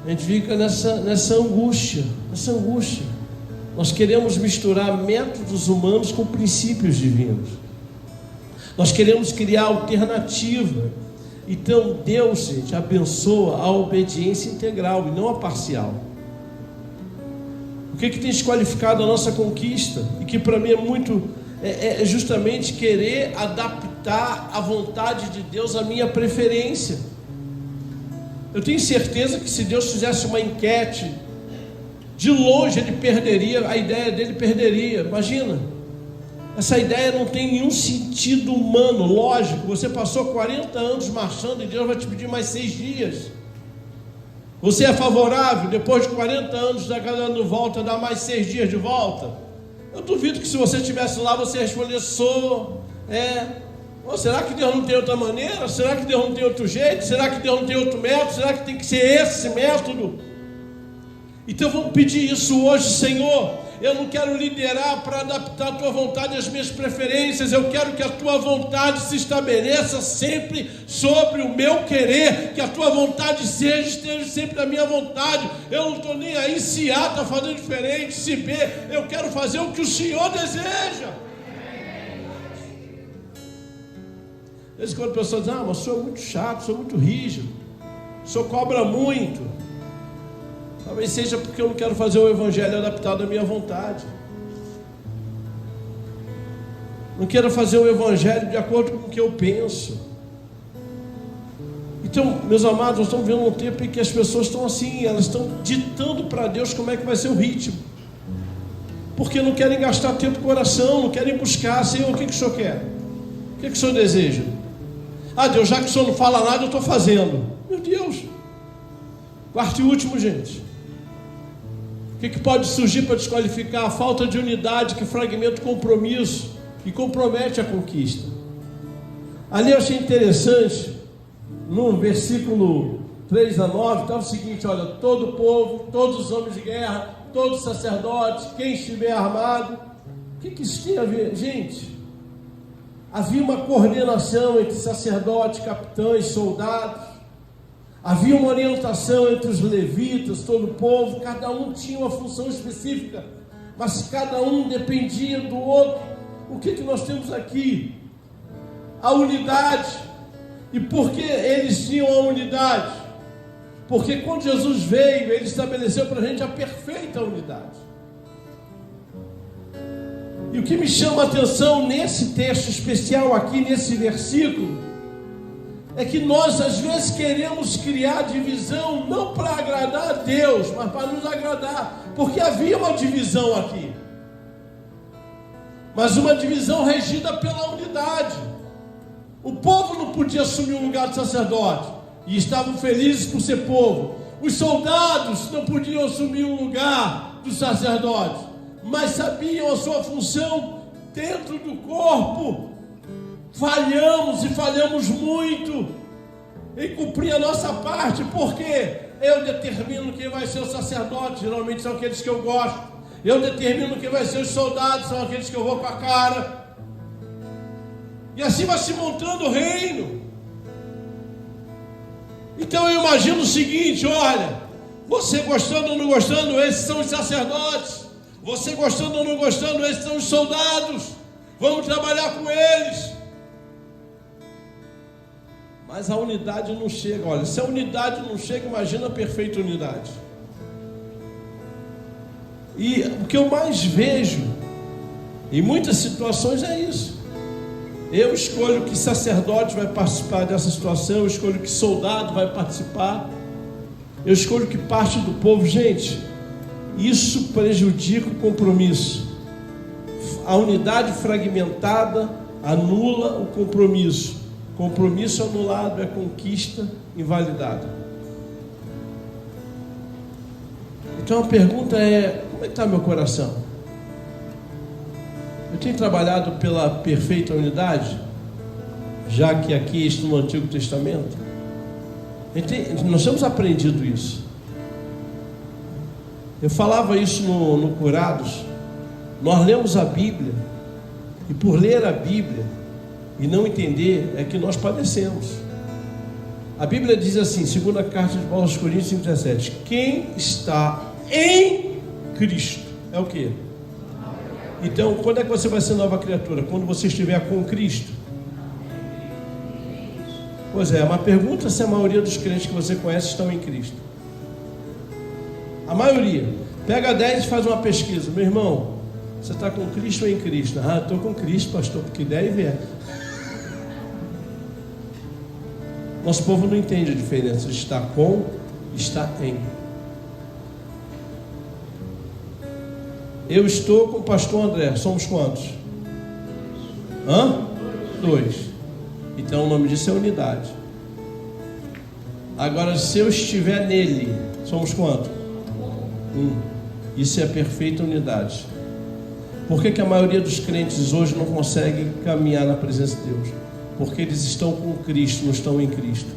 a gente fica nessa angústia. Nós queremos misturar métodos humanos com princípios divinos. Nós queremos criar alternativa. Então Deus, gente, abençoa a obediência integral e não a parcial. O que tem desqualificado a nossa conquista? E que para mim é muito... É justamente querer adaptar a vontade de Deus à minha preferência. Eu tenho certeza que se Deus fizesse uma enquete, de longe ele perderia, a ideia dele perderia. Imagina, essa ideia não tem nenhum sentido humano, lógico. Você passou 40 anos marchando e Deus vai te pedir mais 6 dias. Você é favorável, depois de 40 anos dando volta, dar mais 6 dias de volta? Eu duvido que se você estivesse lá, você respondesse: sou, Ou será que Deus não tem outra maneira? Será que Deus não tem outro jeito? Será que Deus não tem outro método? Será que tem que ser esse método? Então vamos pedir isso hoje: Senhor, eu não quero liderar para adaptar a Tua vontade às minhas preferências. Eu quero que a Tua vontade se estabeleça sempre sobre o meu querer, que a Tua vontade esteja sempre na minha vontade. Eu não estou nem aí se A está fazendo diferente, se B. Eu quero fazer o que o Senhor deseja. Às vezes quando a pessoa diz: mas o senhor é muito chato, o senhor é muito rígido, o senhor cobra muito. Talvez seja porque eu não quero fazer o evangelho adaptado à minha vontade. Não quero fazer o evangelho de acordo com o que eu penso. Então, meus amados, nós estamos vendo um tempo em que as pessoas estão assim, elas estão ditando para Deus como é que vai ser o ritmo. Porque não querem gastar tempo com oração, não querem buscar: Senhor, o que o senhor quer? O que o senhor deseja? Deus, já que o senhor não fala nada, eu estou fazendo. Meu Deus. Quarto e último, gente. O que pode surgir para desqualificar? A falta de unidade que fragmenta o compromisso e compromete a conquista. Ali eu achei interessante, no versículo 3-9, está o seguinte: olha, todo o povo, todos os homens de guerra, todos os sacerdotes, quem estiver armado. O que isso tem a ver? Gente, havia uma coordenação entre sacerdotes, capitães, soldados. Havia uma orientação entre os levitas, todo o povo. Cada um tinha uma função específica. mas cada um dependia do outro. O que nós temos aqui? A unidade. E por que eles tinham a unidade? Porque quando Jesus veio, Ele estabeleceu para a gente a perfeita unidade. E o que me chama a atenção nesse texto especial aqui, nesse versículo, é que nós às vezes queremos criar divisão, não para agradar a Deus, mas para nos agradar, porque havia uma divisão aqui, mas uma divisão regida pela unidade. O povo não podia assumir o lugar de sacerdote, e estavam felizes por ser povo. Os soldados não podiam assumir o lugar do sacerdote, mas sabiam a sua função dentro do corpo. Falhamos e falhamos muito em cumprir a nossa parte, porque eu determino quem vai ser o sacerdote, geralmente são aqueles que eu gosto. Eu determino quem vai ser os soldados, são aqueles que eu vou com a cara. E assim vai se montando o reino. Então eu imagino o seguinte: olha, você gostando ou não gostando, esses são os sacerdotes. Você gostando ou não gostando, esses são os soldados. Vamos trabalhar com eles. Mas a unidade não chega. Olha, se a unidade não chega, imagina a perfeita unidade. E o que eu mais vejo em muitas situações é isso. Eu escolho que sacerdote vai participar dessa situação, eu escolho que soldado vai participar, eu escolho que parte do povo. Gente, isso prejudica o compromisso. A unidade fragmentada anula o compromisso. Compromisso anulado é conquista invalidada. Então a pergunta é: como é que está meu coração? Eu tenho trabalhado pela perfeita unidade, já que aqui estou no Antigo Testamento. Nós temos aprendido isso. Eu falava isso no Curados. Nós lemos a Bíblia, e por ler a Bíblia e não entender, é que nós padecemos. A Bíblia diz assim, segunda carta de Paulo aos Coríntios 5,17: quem está em Cristo é o quê? Então, quando é que você vai ser nova criatura? Quando você estiver com Cristo. Pois é, mas pergunta se a maioria dos crentes que você conhece estão em Cristo. A maioria. Pega 10 e faz uma pesquisa. Meu irmão, você está com Cristo ou em Cristo? Ah, estou com Cristo, pastor, porque der e vier. Nosso povo não entende a diferença de estar com e estar em. Eu estou com o pastor André. Somos quantos? 2. Então o nome disso é unidade. Agora, se eu estiver nele, somos quantos? 1. Isso é a perfeita unidade. Por que a maioria dos crentes hoje não consegue caminhar na presença de Deus? Porque eles estão com Cristo, não estão em Cristo.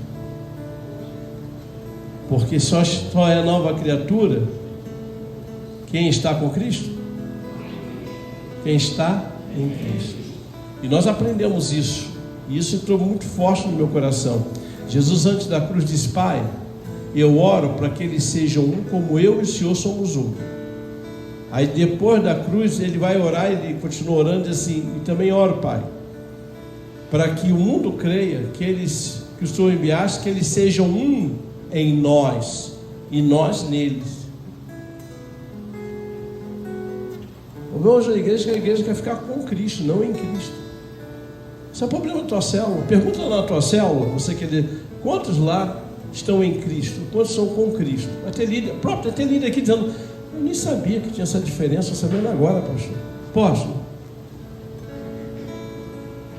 Porque só é nova criatura quem está com Cristo. Quem está em Cristo. E nós aprendemos isso. E isso entrou muito forte no meu coração. Jesus, antes da cruz, disse: Pai, eu oro para que eles sejam um como eu e o Senhor somos um. Aí depois da cruz ele vai orar, ele continua orando assim: e também oro, Pai, para que o mundo creia que o Senhor enviaste, que eles sejam um em nós e nós neles. O meu hoje a igreja quer ficar com Cristo, não em Cristo. Isso é o problema da tua célula. Pergunta lá na tua célula, você quer dizer, quantos lá estão em Cristo? Quantos são com Cristo? Vai ter líder aqui dizendo: eu nem sabia que tinha essa diferença, estou sabendo agora, pastor. Apóstolo.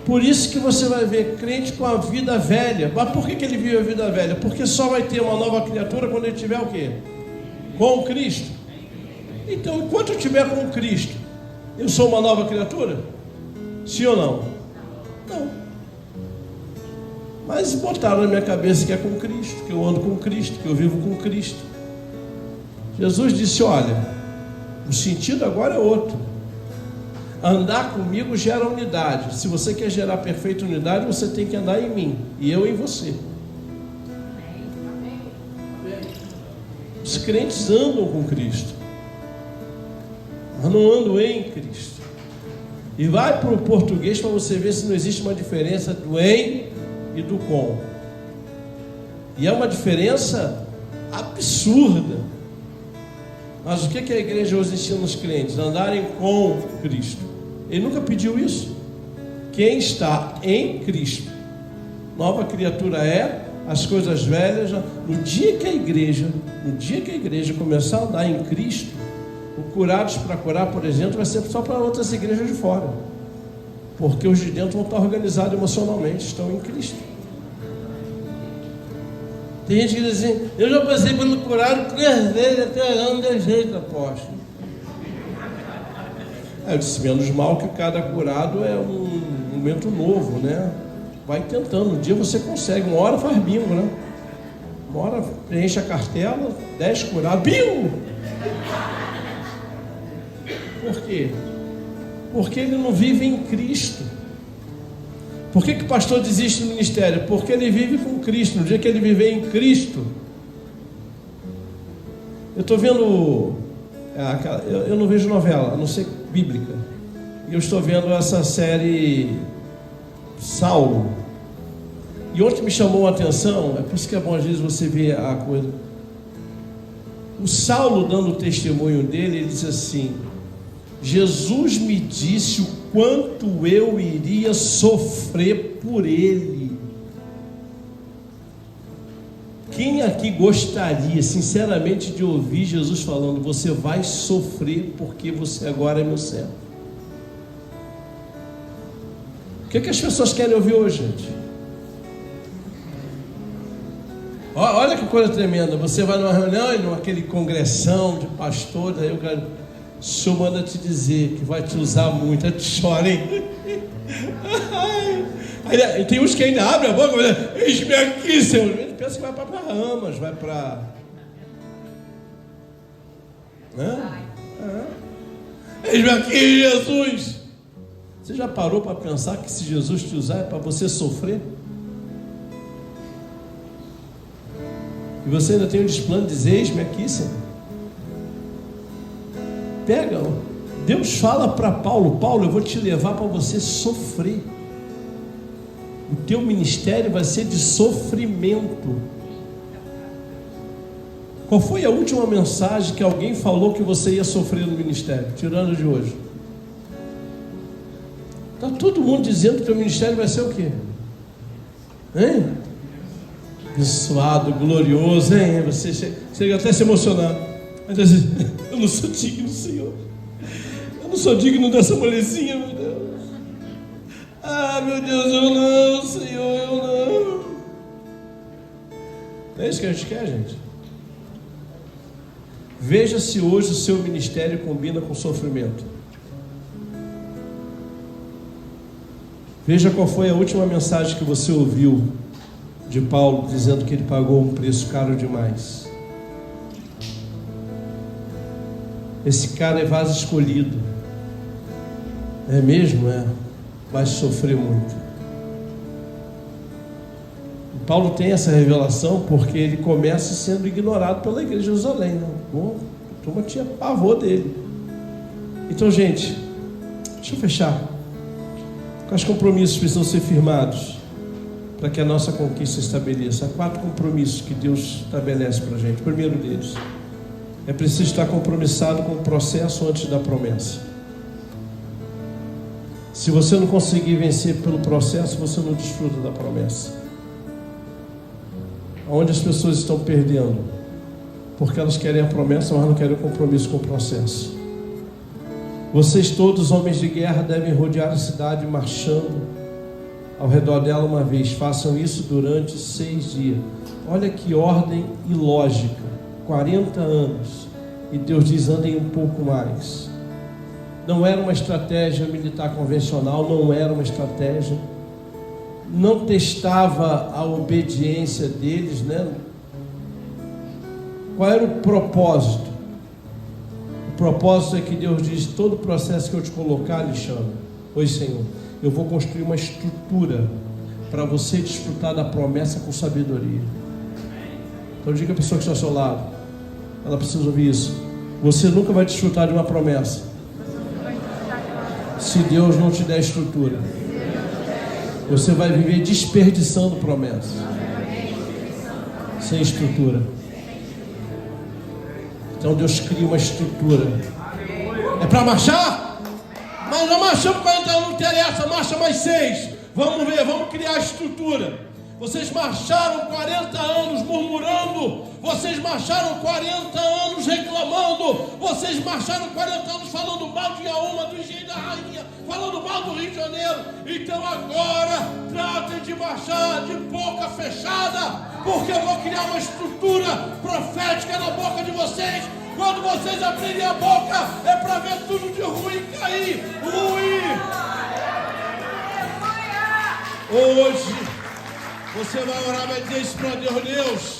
Por isso que você vai ver crente com a vida velha. Mas por que ele vive a vida velha? Porque só vai ter uma nova criatura quando ele tiver o quê? Com Cristo. Então, enquanto eu estiver com Cristo, eu sou uma nova criatura? Sim ou não? Não. Mas botaram na minha cabeça que é com Cristo, que eu ando com Cristo, que eu vivo com Cristo. Jesus disse: olha, o sentido agora é outro. Andar comigo gera unidade. Se você quer gerar perfeita unidade, você tem que andar em mim e eu em você. Os crentes andam com Cristo, mas não ando em Cristo. E vai para o português para você ver se não existe uma diferença do em e do com. E é uma diferença absurda. Mas o que a igreja hoje ensina os crentes? Andarem com Cristo. Ele nunca pediu isso. Quem está em Cristo, nova criatura é, as coisas velhas, no dia que a igreja começar a andar em Cristo, o Curados para Curar, por exemplo, vai ser só para outras igrejas de fora, porque os de dentro vão estar organizados emocionalmente, estão em Cristo. Tem gente que diz assim: eu já passei pelo Curado 3 vezes até ano de jeito, apóstolo. Eu disse, menos mal que cada curado é um momento novo, né? Vai tentando, um dia você consegue, uma hora faz bingo, né? Uma hora preenche a cartela, 10 curados, bingo! Por quê? Porque ele não vive em Cristo. Por que o pastor desiste do ministério? Porque ele vive com Cristo. No dia que ele viver em Cristo, eu estou vendo, eu não vejo novela, a não ser bíblica, e eu estou vendo essa série Saulo, e ontem me chamou a atenção, é por isso que é bom às vezes você ver a coisa. O Saulo, dando o testemunho dele, ele disse assim: Jesus me disse o quanto eu iria sofrer por ele. Quem aqui gostaria sinceramente de ouvir Jesus falando: você vai sofrer porque você agora é meu servo? O que as pessoas querem ouvir hoje, gente? Olha que coisa tremenda. Você vai numa reunião, naquele congressão de pastores, aí o cara: o senhor manda te dizer que vai te usar muito. Aí tu chora, hein? Aí tem uns que ainda abrem a boca e dizem: eis-me aqui, Senhor. Ele pensa que vai para Bahamas, vai para... Eis-me aqui, Jesus. Você já parou para pensar que se Jesus te usar é para você sofrer? E você ainda tem o desplano de dizer: eis-me aqui, Senhor. Pega, Deus fala para Paulo: Paulo, eu vou te levar para você sofrer. O teu ministério vai ser de sofrimento. Qual foi a última mensagem que alguém falou que você ia sofrer no ministério, tirando de hoje? Está todo mundo dizendo que o teu ministério vai ser o quê? Hein? Abençoado, glorioso, hein? Você chega até a se emocionar. Mas assim, eu não sou digno, Senhor. Eu não sou digno dessa molezinha, meu Deus. Ah, meu Deus, eu não, Senhor, eu não. Não é isso que a gente quer, gente? Veja se hoje o seu ministério combina com sofrimento. Veja qual foi a última mensagem que você ouviu de Paulo, dizendo que ele pagou um preço caro demais. Esse cara é vaso escolhido. É mesmo? É. Vai sofrer muito. E Paulo tem essa revelação porque ele começa sendo ignorado pela igreja de Jerusalém, né? A turma tinha pavor dele. Então, gente, deixa eu fechar. Quais compromissos precisam ser firmados para que a nossa conquista se estabeleça? Há 4 compromissos que Deus estabelece para a gente. O primeiro deles: é preciso estar compromissado com o processo antes da promessa. Se você não conseguir vencer pelo processo, você não desfruta da promessa. Onde as pessoas estão perdendo? Porque elas querem a promessa, mas não querem o compromisso com o processo. Vocês todos, homens de guerra, devem rodear a cidade marchando ao redor dela uma vez. Façam isso durante 6 dias. Olha que ordem ilógica. 40 anos. E Deus diz: andem um pouco mais. Não era uma estratégia militar convencional, não era uma estratégia. Não testava a obediência deles, né? Qual era o propósito? O propósito é que Deus diz: todo o processo que eu te colocar, Alexandre, oi Senhor, eu vou construir uma estrutura para você desfrutar da promessa com sabedoria. Então diga a pessoa que está ao seu lado, ela precisa ouvir isso: você nunca vai desfrutar de uma promessa Se Deus não te der estrutura, você vai viver desperdiçando promessas. Sem estrutura. Então Deus cria uma estrutura. É para marchar? Mas não marchamos 40 anos, não interessa, marcha mais 6. Vamos ver, vamos criar estrutura. Vocês marcharam 40 anos murmurando, vocês marcharam 40 anos reclamando, vocês marcharam 40 anos falando mal de Inhaúma, do Engenho da Rainha, falando mal do Rio de Janeiro. Então agora tratem de marchar de boca fechada, porque eu vou criar uma estrutura profética na boca de vocês. Quando vocês abrirem a boca, é para ver tudo de ruim cair. Hoje você vai orar, vai dizer isso para Deus: Deus,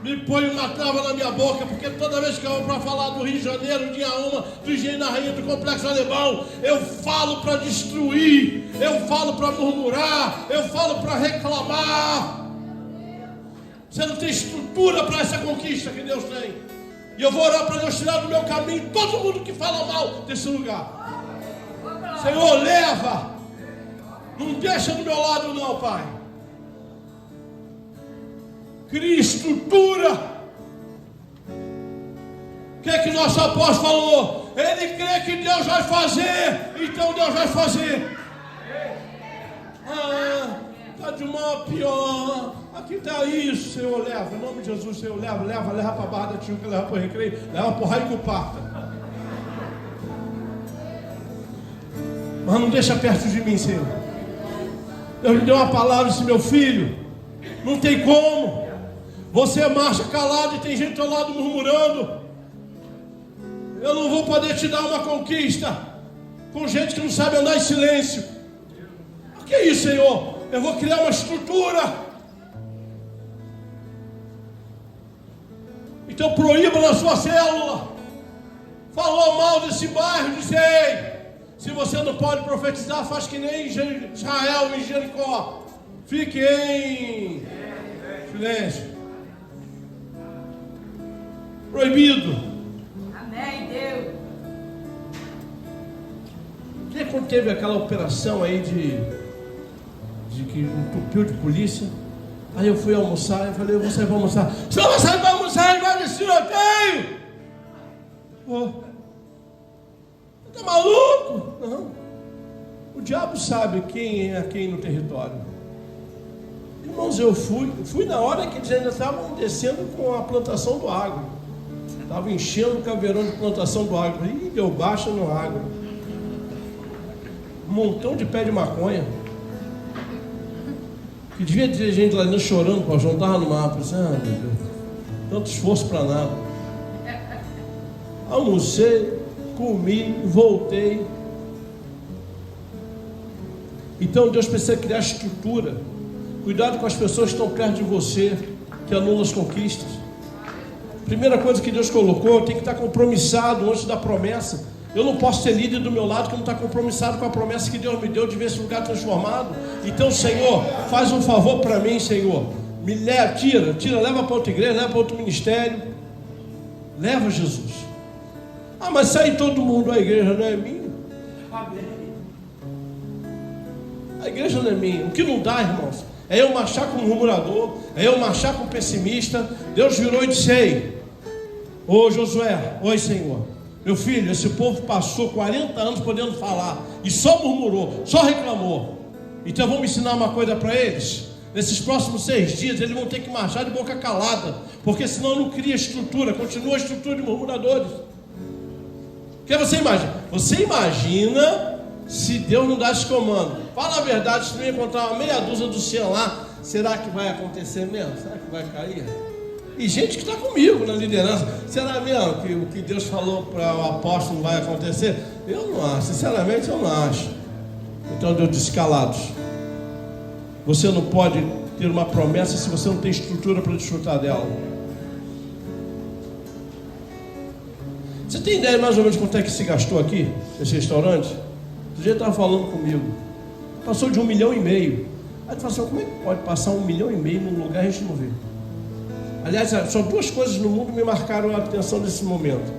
me põe uma trava na minha boca, porque toda vez que eu vou para falar do Rio de Janeiro, de Inhaúma, do Engenho da Rainha, do Complexo Alemão, eu falo para destruir, eu falo para murmurar, eu falo para reclamar. Você não tem estrutura para essa conquista que Deus tem. E eu vou orar para Deus tirar do meu caminho todo mundo que fala mal desse lugar. Senhor, leva. Não deixa do meu lado não, Pai. Cria estrutura. O que é que nosso apóstolo falou? Ele crê que Deus vai fazer, então Deus vai fazer. Está de mal a pior. Aqui está isso, Senhor, leva. Em nome de Jesus, Senhor, leva para a Barra da Tijuca, leva para o Recreio, leva para o Raio Parta. Mas não deixa perto de mim, Senhor. Deus me deu uma palavra, disse: meu filho, não tem como. Você marcha calado e tem gente ao lado murmurando. Eu não vou poder te dar uma conquista com gente que não sabe andar em silêncio. O que é isso, Senhor? Eu vou criar uma estrutura. Então proíba na sua célula. Falou mal desse bairro, disse: ei, se você não pode profetizar, faz que nem Israel em Jericó. Fique em silêncio. Proibido. Amém, Deus. E quando teve aquela operação aí de que entupiu de polícia, aí eu fui almoçar, eu falei: você vai almoçar? Se você vai almoçar, ele vai nesse tiroteio. Pô, tá maluco? Não. O diabo sabe quem é quem no território. Irmãos, eu fui na hora que eles ainda estavam descendo com a plantação do agro. Estava enchendo o caveirão de plantação do agro. Ih, deu baixa no agro. Um montão de pé de maconha. Que devia ter gente lá dentro chorando, para João estava no mapa. Disse: meu Deus, tanto esforço para nada. Almocei, comi, voltei. Então Deus precisa criar estrutura. Cuidado com as pessoas que estão perto de você, que anulam as conquistas. Primeira coisa que Deus colocou: tem que estar compromissado antes da promessa. Eu não posso ter líder do meu lado que não está compromissado com a promessa que Deus me deu de ver esse lugar transformado. Então, Senhor, faz um favor para mim, Senhor. Me leva, tira, leva para outra igreja, leva para outro ministério. Leva, Jesus. Mas sai todo mundo, a igreja não é minha. A igreja não é minha. O que não dá, irmãos, é eu marchar com o murmurador, é eu marchar com o pessimista. Deus virou e disse: ei, ô Josué, oi Senhor, meu filho, esse povo passou 40 anos podendo falar e só murmurou, só reclamou. Então vamos ensinar uma coisa para eles. Nesses próximos 6 dias eles vão ter que marchar de boca calada, porque senão não cria estrutura, continua a estrutura de murmuradores. O que você imagina? Você imagina se Deus não dá esse comando? Fala a verdade, se não encontrar uma meia dúzia do céu lá, será que vai acontecer mesmo? Será que vai cair? E gente que está comigo na liderança, será mesmo que o que Deus falou para o apóstolo vai acontecer? Eu não acho, sinceramente eu não acho. Então Deus disse: calados. Você não pode ter uma promessa se você não tem estrutura para desfrutar dela. Você tem ideia mais ou menos quanto é que se gastou aqui, nesse restaurante? O dia estava falando comigo. Passou de 1,5 milhão. Aí ele falou assim: como é que pode passar 1,5 milhão num lugar e a gente não vê? Aliás, só 2 coisas no mundo me marcaram a atenção nesse momento.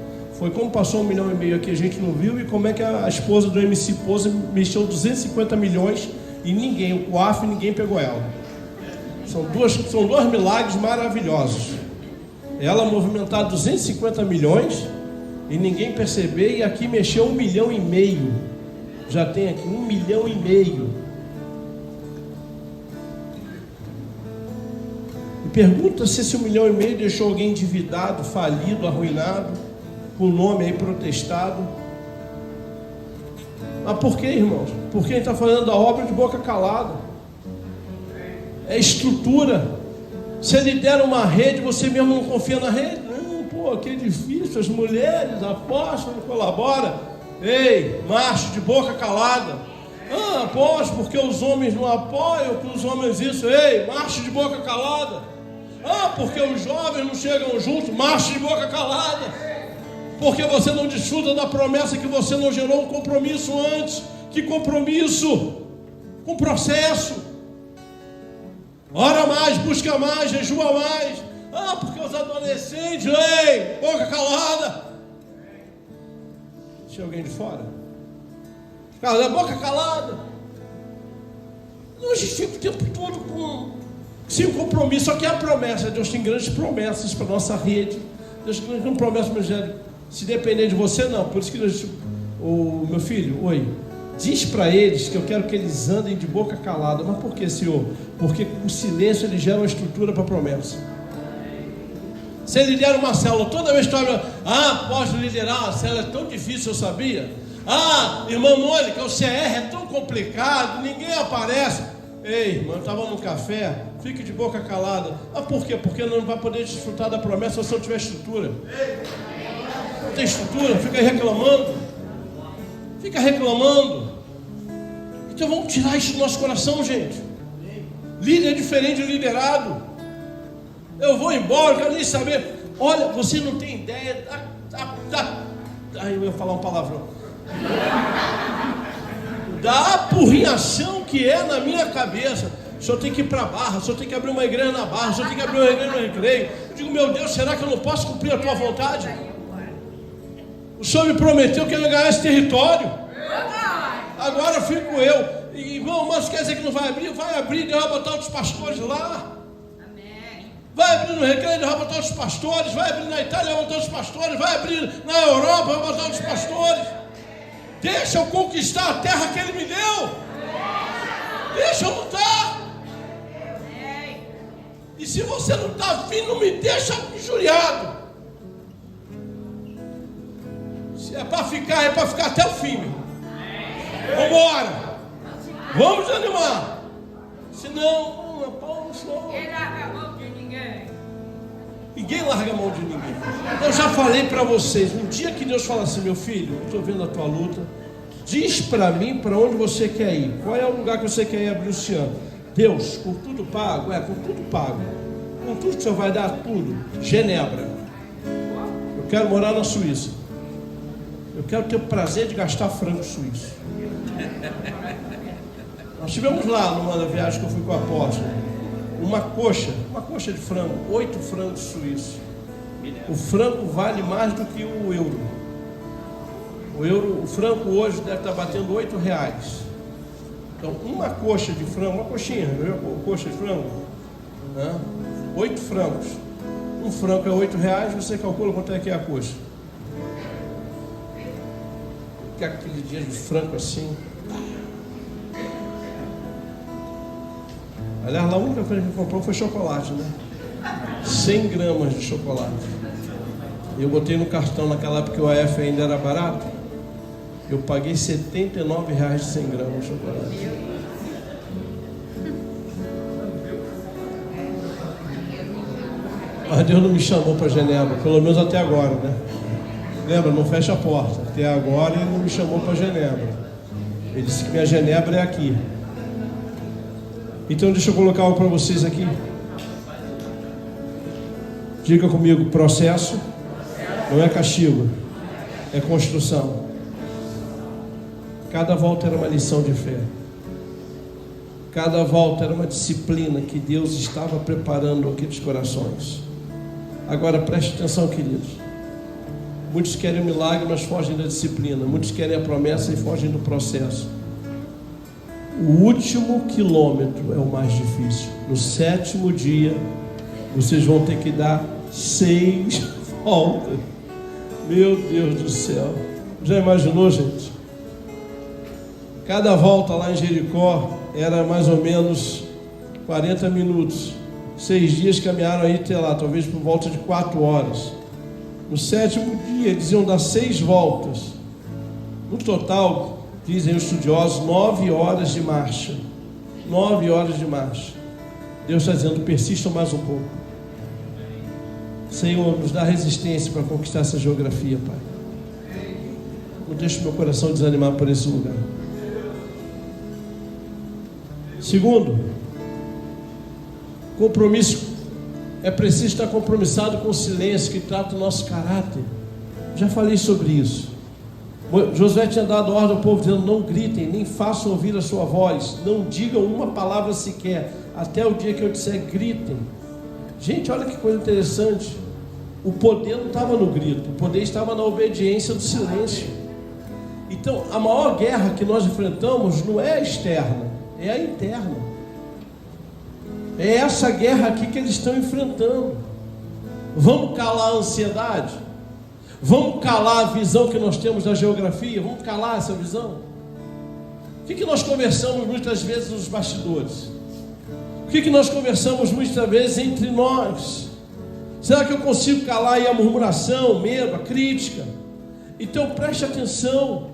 foi como passou 1,5 milhão aqui, a gente não viu, e como é que a esposa do MC Pose mexeu 250 milhões e ninguém, o COAF, ninguém pegou ela. São dois milagres maravilhosos. Ela movimentar 250 milhões e ninguém perceber, e aqui mexeu 1,5 milhão. Já tem aqui 1,5 milhão. E pergunta se esse 1,5 milhão deixou alguém endividado, falido, arruinado, com o nome aí protestado. Mas por que, irmãos? Porque a gente está fazendo a obra de boca calada. É estrutura. Se ele der uma rede, você mesmo não confia na rede? Não, pô, que difícil. As mulheres apostam, não colaboram. Ei, macho de boca calada. Ah, após porque os homens não apoiam, que os homens isso. Ei, macho de boca calada. Ah, porque os jovens não chegam juntos. Macho de boca calada. Porque você não desfruta da promessa, que você não gerou um compromisso antes. Que compromisso? Com processo. Ora mais, busca mais, jejua mais. Ah, porque os adolescentes, ei, boca calada. Tinha alguém de fora? Cara, boca calada. Não, a gente fica o tempo todo sem compromisso. Só que é a promessa. Deus tem grandes promessas para a nossa rede. Deus tem grandes promessas para o Evangelho. Se depender de você, não. Por isso que Deus, meu filho, oi, diz para eles que eu quero que eles andem de boca calada. Mas por que, Senhor? Porque o silêncio ele gera uma estrutura para a promessa. Se ele liderar uma célula, toda vez que eu posso liderar uma célula, é tão difícil, eu sabia. Irmã Mônica, o CR é tão complicado, ninguém aparece. Ei, irmão, eu estava no café, fique de boca calada. Por quê? Porque não vai poder desfrutar da promessa se não tiver estrutura. Não tem estrutura, fica aí reclamando. Fica reclamando. Então vamos tirar isso do nosso coração, gente. Líder é diferente de liderado. Eu vou embora, quero nem saber. Olha, você não tem ideia Aí eu ia falar um palavrão. Da apurrinhação que é na minha cabeça. O senhor tem que ir para a Barra, o senhor tem que abrir uma igreja na Barra, o senhor tem que abrir uma igreja no Recreio. Eu digo, meu Deus, será que eu não posso cumprir a tua vontade? O senhor me prometeu que eu ia ganhar esse território. Agora fico eu. Irmão, mas quer dizer que não vai abrir? Vai abrir, Deus vai botar outros pastores lá. Vai abrir no Recreio, vai botar outros pastores. Vai abrir na Itália, vai botar outros pastores. Vai abrir na Europa, vai botar outros pastores. Deixa eu conquistar a terra que Ele me deu. Deixa eu lutar. E se você não está afim, não me deixa injuriado. Se é para ficar até o fim. Vamos embora. Vamos desanimar. Senão, Paulo não. Ninguém larga a mão de ninguém. Eu já falei para vocês, um dia que Deus fala assim, meu filho, eu estou vendo a tua luta, diz para mim para onde você quer ir, qual é o lugar que você quer ir abrir esse ano. Deus, com tudo pago, com tudo pago, com tudo que o Senhor vai dar, tudo. Genebra, eu quero morar na Suíça, eu quero ter o prazer de gastar franco suíço. Nós estivemos lá numa viagem que eu fui com o apóstolo. Uma coxa de frango, 8 frangos suíços. O frango vale mais do que o euro. O frango hoje deve estar batendo R$8. Então, uma coxa de frango, uma coxinha, coxa de frango, 8 frangos. Um frango é R$8, você calcula quanto é que é a coxa. Que aquele dia de frango assim. Aliás, lá a única coisa que ele comprou foi chocolate, né? 100 gramas de chocolate. Eu botei no cartão naquela época que o AF ainda era barato. Eu paguei R$79 de 100 gramas de chocolate. Mas Deus não me chamou para Genebra, pelo menos até agora, né? Lembra, não fecha a porta. Até agora Ele não me chamou para Genebra. Ele disse que minha Genebra é aqui. Então deixa eu colocar algo para vocês aqui. Diga comigo, processo não é castigo, é construção. Cada volta era uma lição de fé. Cada volta era uma disciplina que Deus estava preparando aqueles corações. Agora preste atenção, queridos. Muitos querem o milagre, mas fogem da disciplina. Muitos querem a promessa e fogem do processo. O último quilômetro é o mais difícil. No 7º dia, vocês vão ter que dar 6 voltas. Meu Deus do céu. Já imaginou, gente? Cada volta lá em Jericó era mais ou menos 40 minutos. 6 dias caminharam aí até lá, talvez por volta de 4 horas. No 7º dia, eles iam dar 6 voltas. No total, dizem os estudiosos, 9 horas de marcha. 9 horas de marcha. Deus está dizendo, persistam mais um pouco. Senhor, nos dá resistência para conquistar essa geografia, Pai. Não deixe meu coração desanimar por esse lugar. Segundo, compromisso. É preciso estar compromissado com o silêncio que trata o nosso caráter. Já falei sobre isso. Josué tinha dado ordem ao povo dizendo, não gritem, nem façam ouvir a sua voz, não digam uma palavra sequer, até o dia que eu disser gritem. Gente, olha que coisa interessante. O poder não estava no grito, o poder estava na obediência do silêncio. Então, a maior guerra que nós enfrentamos não é a externa, é a interna. É essa guerra aqui que eles estão enfrentando. Vamos calar a ansiedade? Vamos calar a visão que nós temos da geografia? Vamos calar essa visão? O que nós conversamos muitas vezes nos bastidores? O que nós conversamos muitas vezes entre nós? Será que eu consigo calar aí a murmuração, o medo, a crítica? Então preste atenção.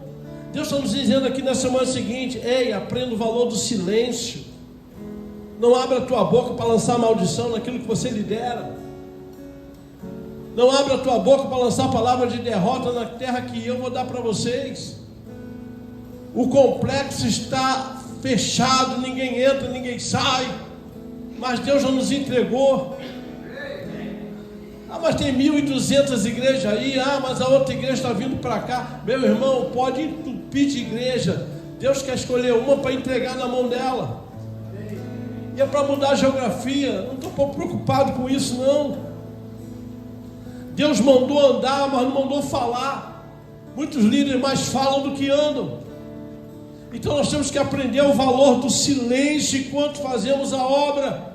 Deus está nos dizendo aqui na semana seguinte, ei, aprenda o valor do silêncio. Não abra a tua boca para lançar maldição naquilo que você lidera. Não abra a tua boca para lançar palavra de derrota na terra que eu vou dar para vocês. O complexo está fechado, ninguém entra, ninguém sai. Mas Deus já nos entregou. Mas tem 1.200 igrejas aí. Mas a outra igreja está vindo para cá. Meu irmão, pode entupir de igreja. Deus quer escolher uma para entregar na mão dela. E é para mudar a geografia. Não estou um pouco preocupado com isso, não. Deus mandou andar, mas não mandou falar. Muitos líderes mais falam do que andam. Então nós temos que aprender o valor do silêncio enquanto fazemos a obra.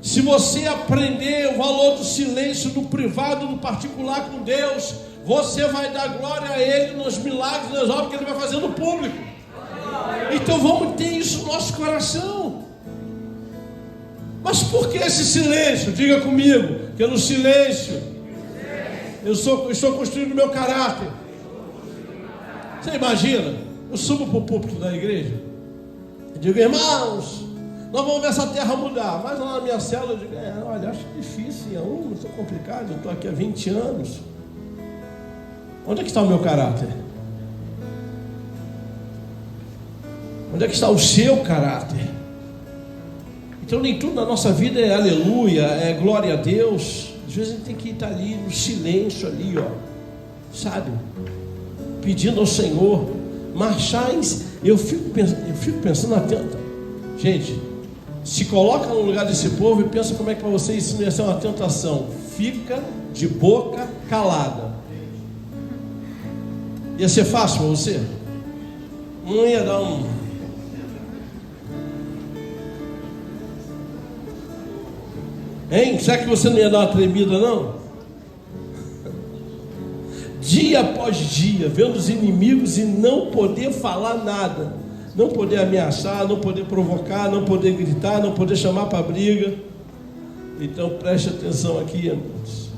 Se você aprender o valor do silêncio no privado, no particular com Deus, você vai dar glória a Ele nos milagres, nas obras que Ele vai fazer no público. Então vamos ter isso no nosso coração. Mas por que esse silêncio? Diga comigo, que no silêncio eu estou construindo o meu caráter. Você imagina? Eu subo para o púlpito da igreja e digo, irmãos, nós vamos ver essa terra mudar. Mas lá na minha célula eu digo, olha, acho difícil, muito complicado, eu estou aqui há 20 anos. Onde é que está o meu caráter? Onde é que está o seu caráter? Então nem tudo na nossa vida é aleluia, é glória a Deus. Às vezes a gente tem que estar ali no silêncio ali, sabe? Pedindo ao Senhor, marchar em... Eu fico pensando atento. Gente, se coloca no lugar desse povo e pensa como é que para você isso não ia ser uma tentação. Fica de boca calada. Ia ser fácil para você? Não ia dar um... Hein? Será que você não ia dar uma tremida, não? Dia após dia, vendo os inimigos e não poder falar nada, não poder ameaçar, não poder provocar, não poder gritar, não poder chamar para briga. Então preste atenção aqui, irmãos.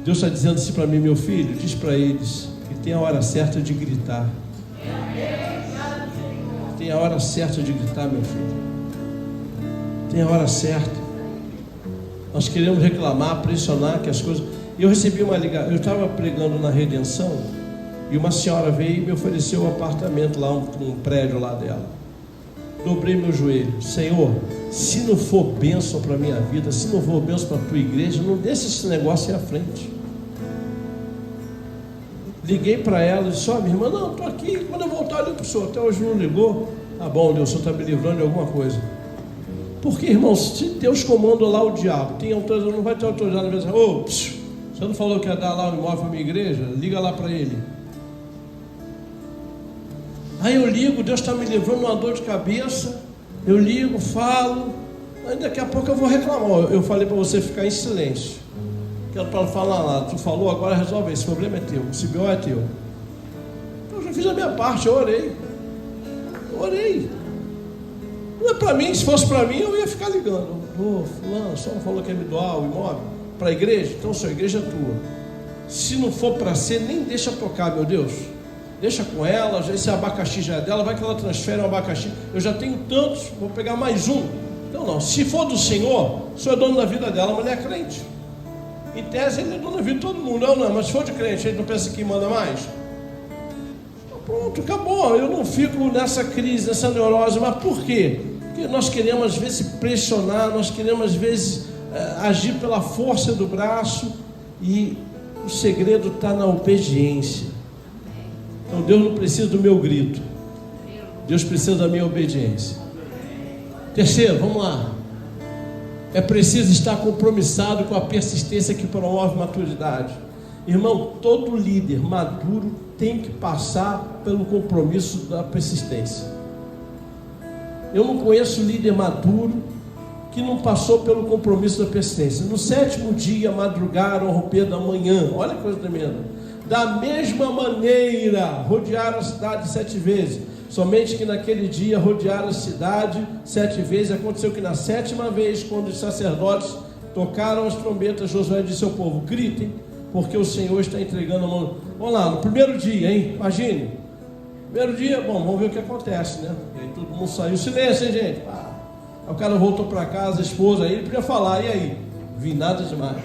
Deus está dizendo assim para mim, meu filho, diz para eles que tem a hora certa de gritar. Tem a hora certa de gritar, meu filho. Tem a hora certa. Nós queremos reclamar, pressionar que as coisas... Eu recebi uma ligação, eu estava pregando na Redenção e uma senhora veio e me ofereceu um apartamento lá, um prédio lá dela. Dobrei meu joelho. Senhor, se não for bênção para a minha vida, se não for bênção para a tua igreja, não deixe esse negócio ir à frente. Liguei para ela e disse, minha irmã, não, estou aqui, quando eu voltar ali para o senhor, até hoje não ligou. Tá bom, Deus, o senhor está me livrando de alguma coisa. Porque, irmãos, se Deus comanda lá o diabo, tem autoridade, não vai ter autoridade, não vai dizer, Você não falou que ia dar lá o imóvel para a minha igreja? Liga lá para ele. Aí eu ligo, Deus está me livrando de uma dor de cabeça. Eu ligo, falo. Aí daqui a pouco eu vou reclamar. Eu falei para você ficar em silêncio. Quero para não falar nada. Tu falou, agora resolve. Esse problema é teu. Esse BO é teu. Eu já fiz a minha parte, eu orei. Não é para mim, se fosse para mim, eu ia ficar ligando. Fulano, só falou que ia me doar o imóvel para a igreja, então sua igreja é tua. Se não for para ser, nem deixa tocar, meu Deus. Deixa com ela, esse abacaxi já é dela, vai que ela transfere um abacaxi. Eu já tenho tantos, vou pegar mais um. Então não, se for do Senhor, o Senhor é dono da vida dela, mas ele é crente. Em tese ele é dono da vida de todo mundo, não, mas se for de crente, ele não pensa que manda mais? Então, pronto, acabou. Eu não fico nessa crise, nessa neurose, mas por quê? Porque nós queremos às vezes pressionar, nós queremos às vezes agir pela força do braço, e o segredo está na obediência. Então Deus não precisa do meu grito, Deus precisa da minha obediência. Terceiro, vamos lá. É preciso estar compromissado com a persistência que promove maturidade. Irmão, todo líder maduro tem que passar pelo compromisso da persistência. Eu não conheço líder maduro que não passou pelo compromisso da persistência. No 7º dia madrugaram ao romper da manhã. Olha que coisa tremenda. Da mesma maneira rodearam a cidade 7 vezes. Somente que naquele dia rodearam a cidade 7 vezes. Aconteceu que na 7ª vez, quando os sacerdotes tocaram as trombetas, Josué disse ao povo: gritem, porque o Senhor está entregando a mão. Vamos lá, no primeiro dia, hein? Imagine. Primeiro dia, bom, vamos ver o que acontece, né? E aí todo mundo saiu. Silêncio, hein, gente? Aí o cara voltou para casa, a esposa, aí ele podia falar, e aí? Vi nada demais.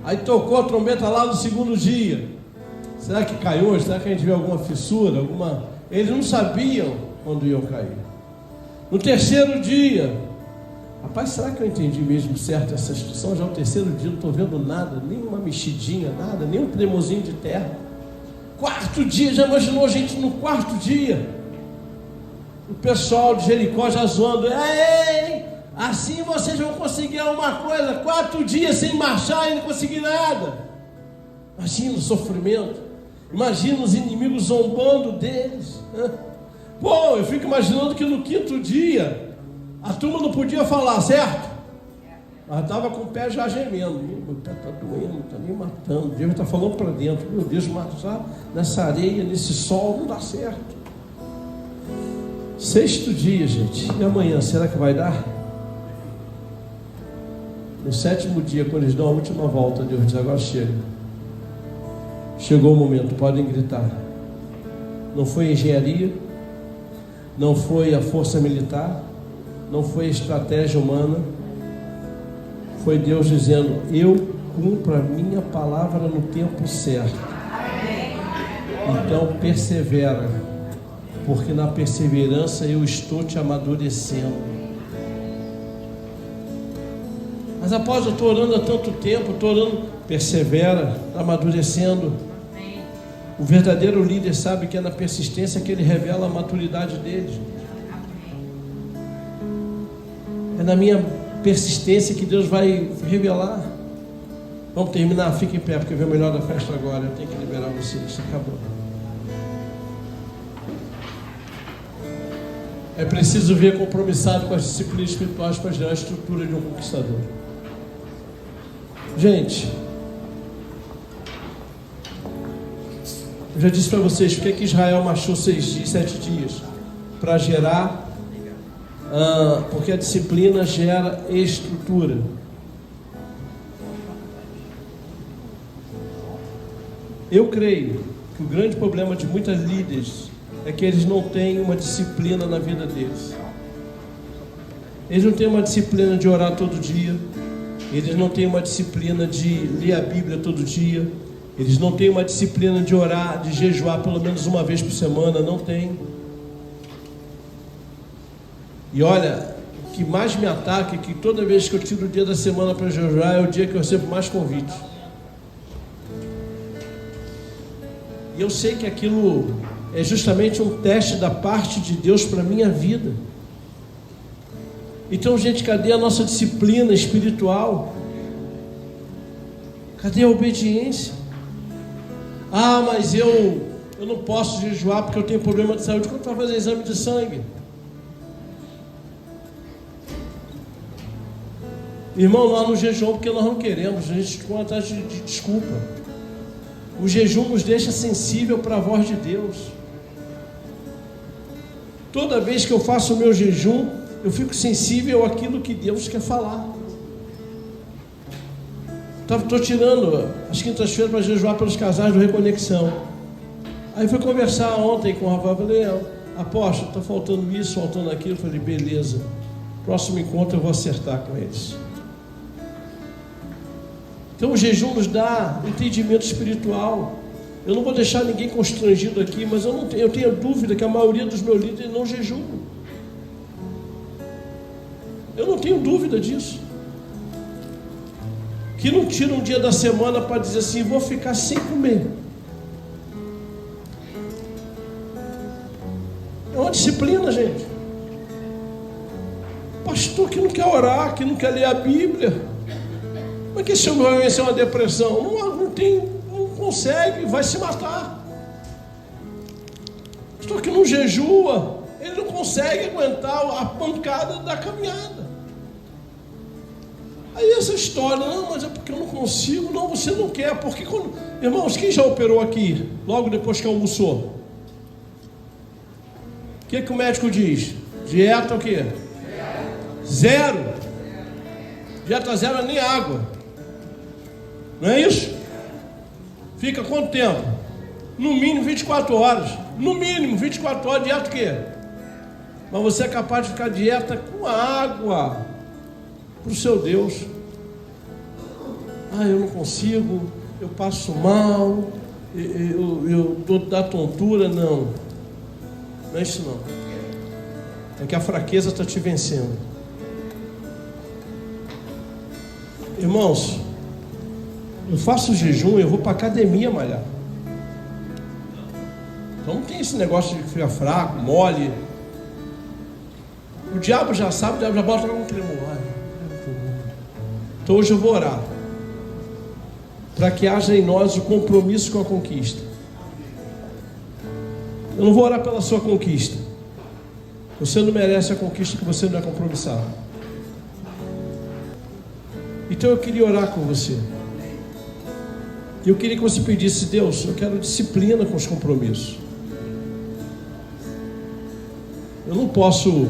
Aí tocou a trombeta lá no 2º dia. Será que caiu hoje? Será que a gente viu alguma fissura? Eles não sabiam quando iam cair. No 3º dia, rapaz, será que eu entendi mesmo certo essa instrução? Já no 3º dia não estou vendo nada, nem uma mexidinha, nada, nem um tremozinho de terra. 4º dia, já imaginou, gente, no 4º dia? O pessoal de Jericó já zoando: ei, assim vocês vão conseguir alguma coisa, 4 dias sem marchar e não conseguir nada. Imagina o sofrimento, imagina os inimigos zombando deles. Pô, eu fico imaginando que no 5º dia a turma não podia falar, certo? Mas estava com o pé já gemendo. Meu pé está doendo, está me matando. Deus está falando para dentro: meu Deus, marchar nessa areia, nesse sol, não dá certo. 6º dia, gente, e amanhã, será que vai dar? No 7º dia, quando eles dão a última volta, Deus diz: agora chega. Chegou o momento, podem gritar. Não foi engenharia, não foi a força militar, não foi a estratégia humana, foi Deus dizendo: eu cumpro a minha palavra no tempo certo. Então persevera, porque na perseverança eu estou te amadurecendo. Mas após eu estou orando há tanto tempo, estou orando, persevera, está amadurecendo. O verdadeiro líder sabe que é na persistência que ele revela a maturidade dele. É na minha persistência que Deus vai revelar. Vamos terminar, fique em pé, porque vem o melhor da festa agora. Eu tenho que liberar vocês, isso acabou. É preciso ver compromissado com as disciplinas espirituais para gerar a estrutura de um conquistador. Gente, eu já disse para vocês por que Israel marchou 7 dias para gerar, porque a disciplina gera estrutura. Eu creio que o grande problema de muitos líderes é que eles não têm uma disciplina na vida deles. Eles não têm uma disciplina de orar todo dia. Eles não têm uma disciplina de ler a Bíblia todo dia. Eles não têm uma disciplina de orar, de jejuar pelo menos uma vez por semana. Não tem. E olha, o que mais me ataca é que toda vez que eu tiro o dia da semana para jejuar é o dia que eu recebo mais convites. E eu sei que aquilo é justamente um teste da parte de Deus para a minha vida. Então, gente, cadê a nossa disciplina espiritual? Cadê a obediência? Ah, mas eu não posso jejuar porque eu tenho problema de saúde. Quando vai fazer exame de sangue? Irmão, nós não jejuamos porque nós não queremos. A gente ficou atrás de desculpa. O jejum nos deixa sensível para a voz de Deus. Toda vez que eu faço o meu jejum, eu fico sensível àquilo que Deus quer falar. Estou tirando as quintas-feiras para jejuar pelos casais do Reconexão. Aí fui conversar ontem com o Rafael. Falei, apóstolo, está faltando isso, faltando aquilo. Falei, beleza. Próximo encontro eu vou acertar com eles. Então o jejum nos dá entendimento espiritual. Eu não vou deixar ninguém constrangido aqui, mas eu tenho dúvida que a maioria dos meus líderes não jejuam. Eu não tenho dúvida disso. Que não tira um dia da semana para dizer assim, vou ficar sem comer. É uma disciplina, gente. Pastor que não quer orar, que não quer ler a Bíblia. Como é que esse homem vai vencer uma depressão? Não consegue, vai se matar. Pastor que não jejua, ele não consegue aguentar a pancada da caminhada. Aí essa história, não, mas é porque eu não consigo. Não, você não quer, porque quando... Irmãos, quem já operou aqui, logo depois que almoçou? O que o médico diz? Dieta o quê? Zero. Dieta zero é nem água. Não é isso? Fica quanto tempo? No mínimo 24 horas. No mínimo 24 horas, dieta o quê? Mas você é capaz de ficar dieta com água para o seu Deus. Eu não consigo, eu passo mal, eu dou da tontura. Não é isso não. É que a fraqueza está te vencendo. Irmãos, eu faço jejum, eu vou para a academia malhar. Então não tem esse negócio de ficar fraco, mole. O diabo já sabe, o diabo já bota um tremor. Então hoje eu vou orar para que haja em nós o compromisso com a conquista. Eu não vou orar pela sua conquista. Você não merece a conquista que você não é compromissado. Então eu queria orar com você. Eu queria que você pedisse, Deus, eu quero disciplina com os compromissos. Eu não posso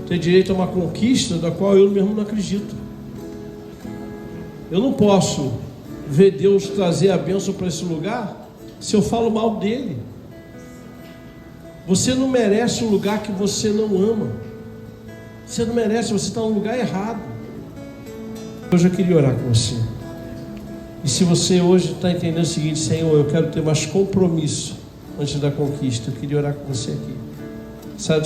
ter direito a uma conquista da qual eu mesmo não acredito. Eu não posso ver Deus trazer a bênção para esse lugar se eu falo mal dele. Você não merece um lugar que você não ama. Você não merece, você está no lugar errado. Hoje eu queria orar com você. E se você hoje está entendendo o seguinte, Senhor, eu quero ter mais compromisso antes da conquista, eu queria orar com você aqui. Sabe,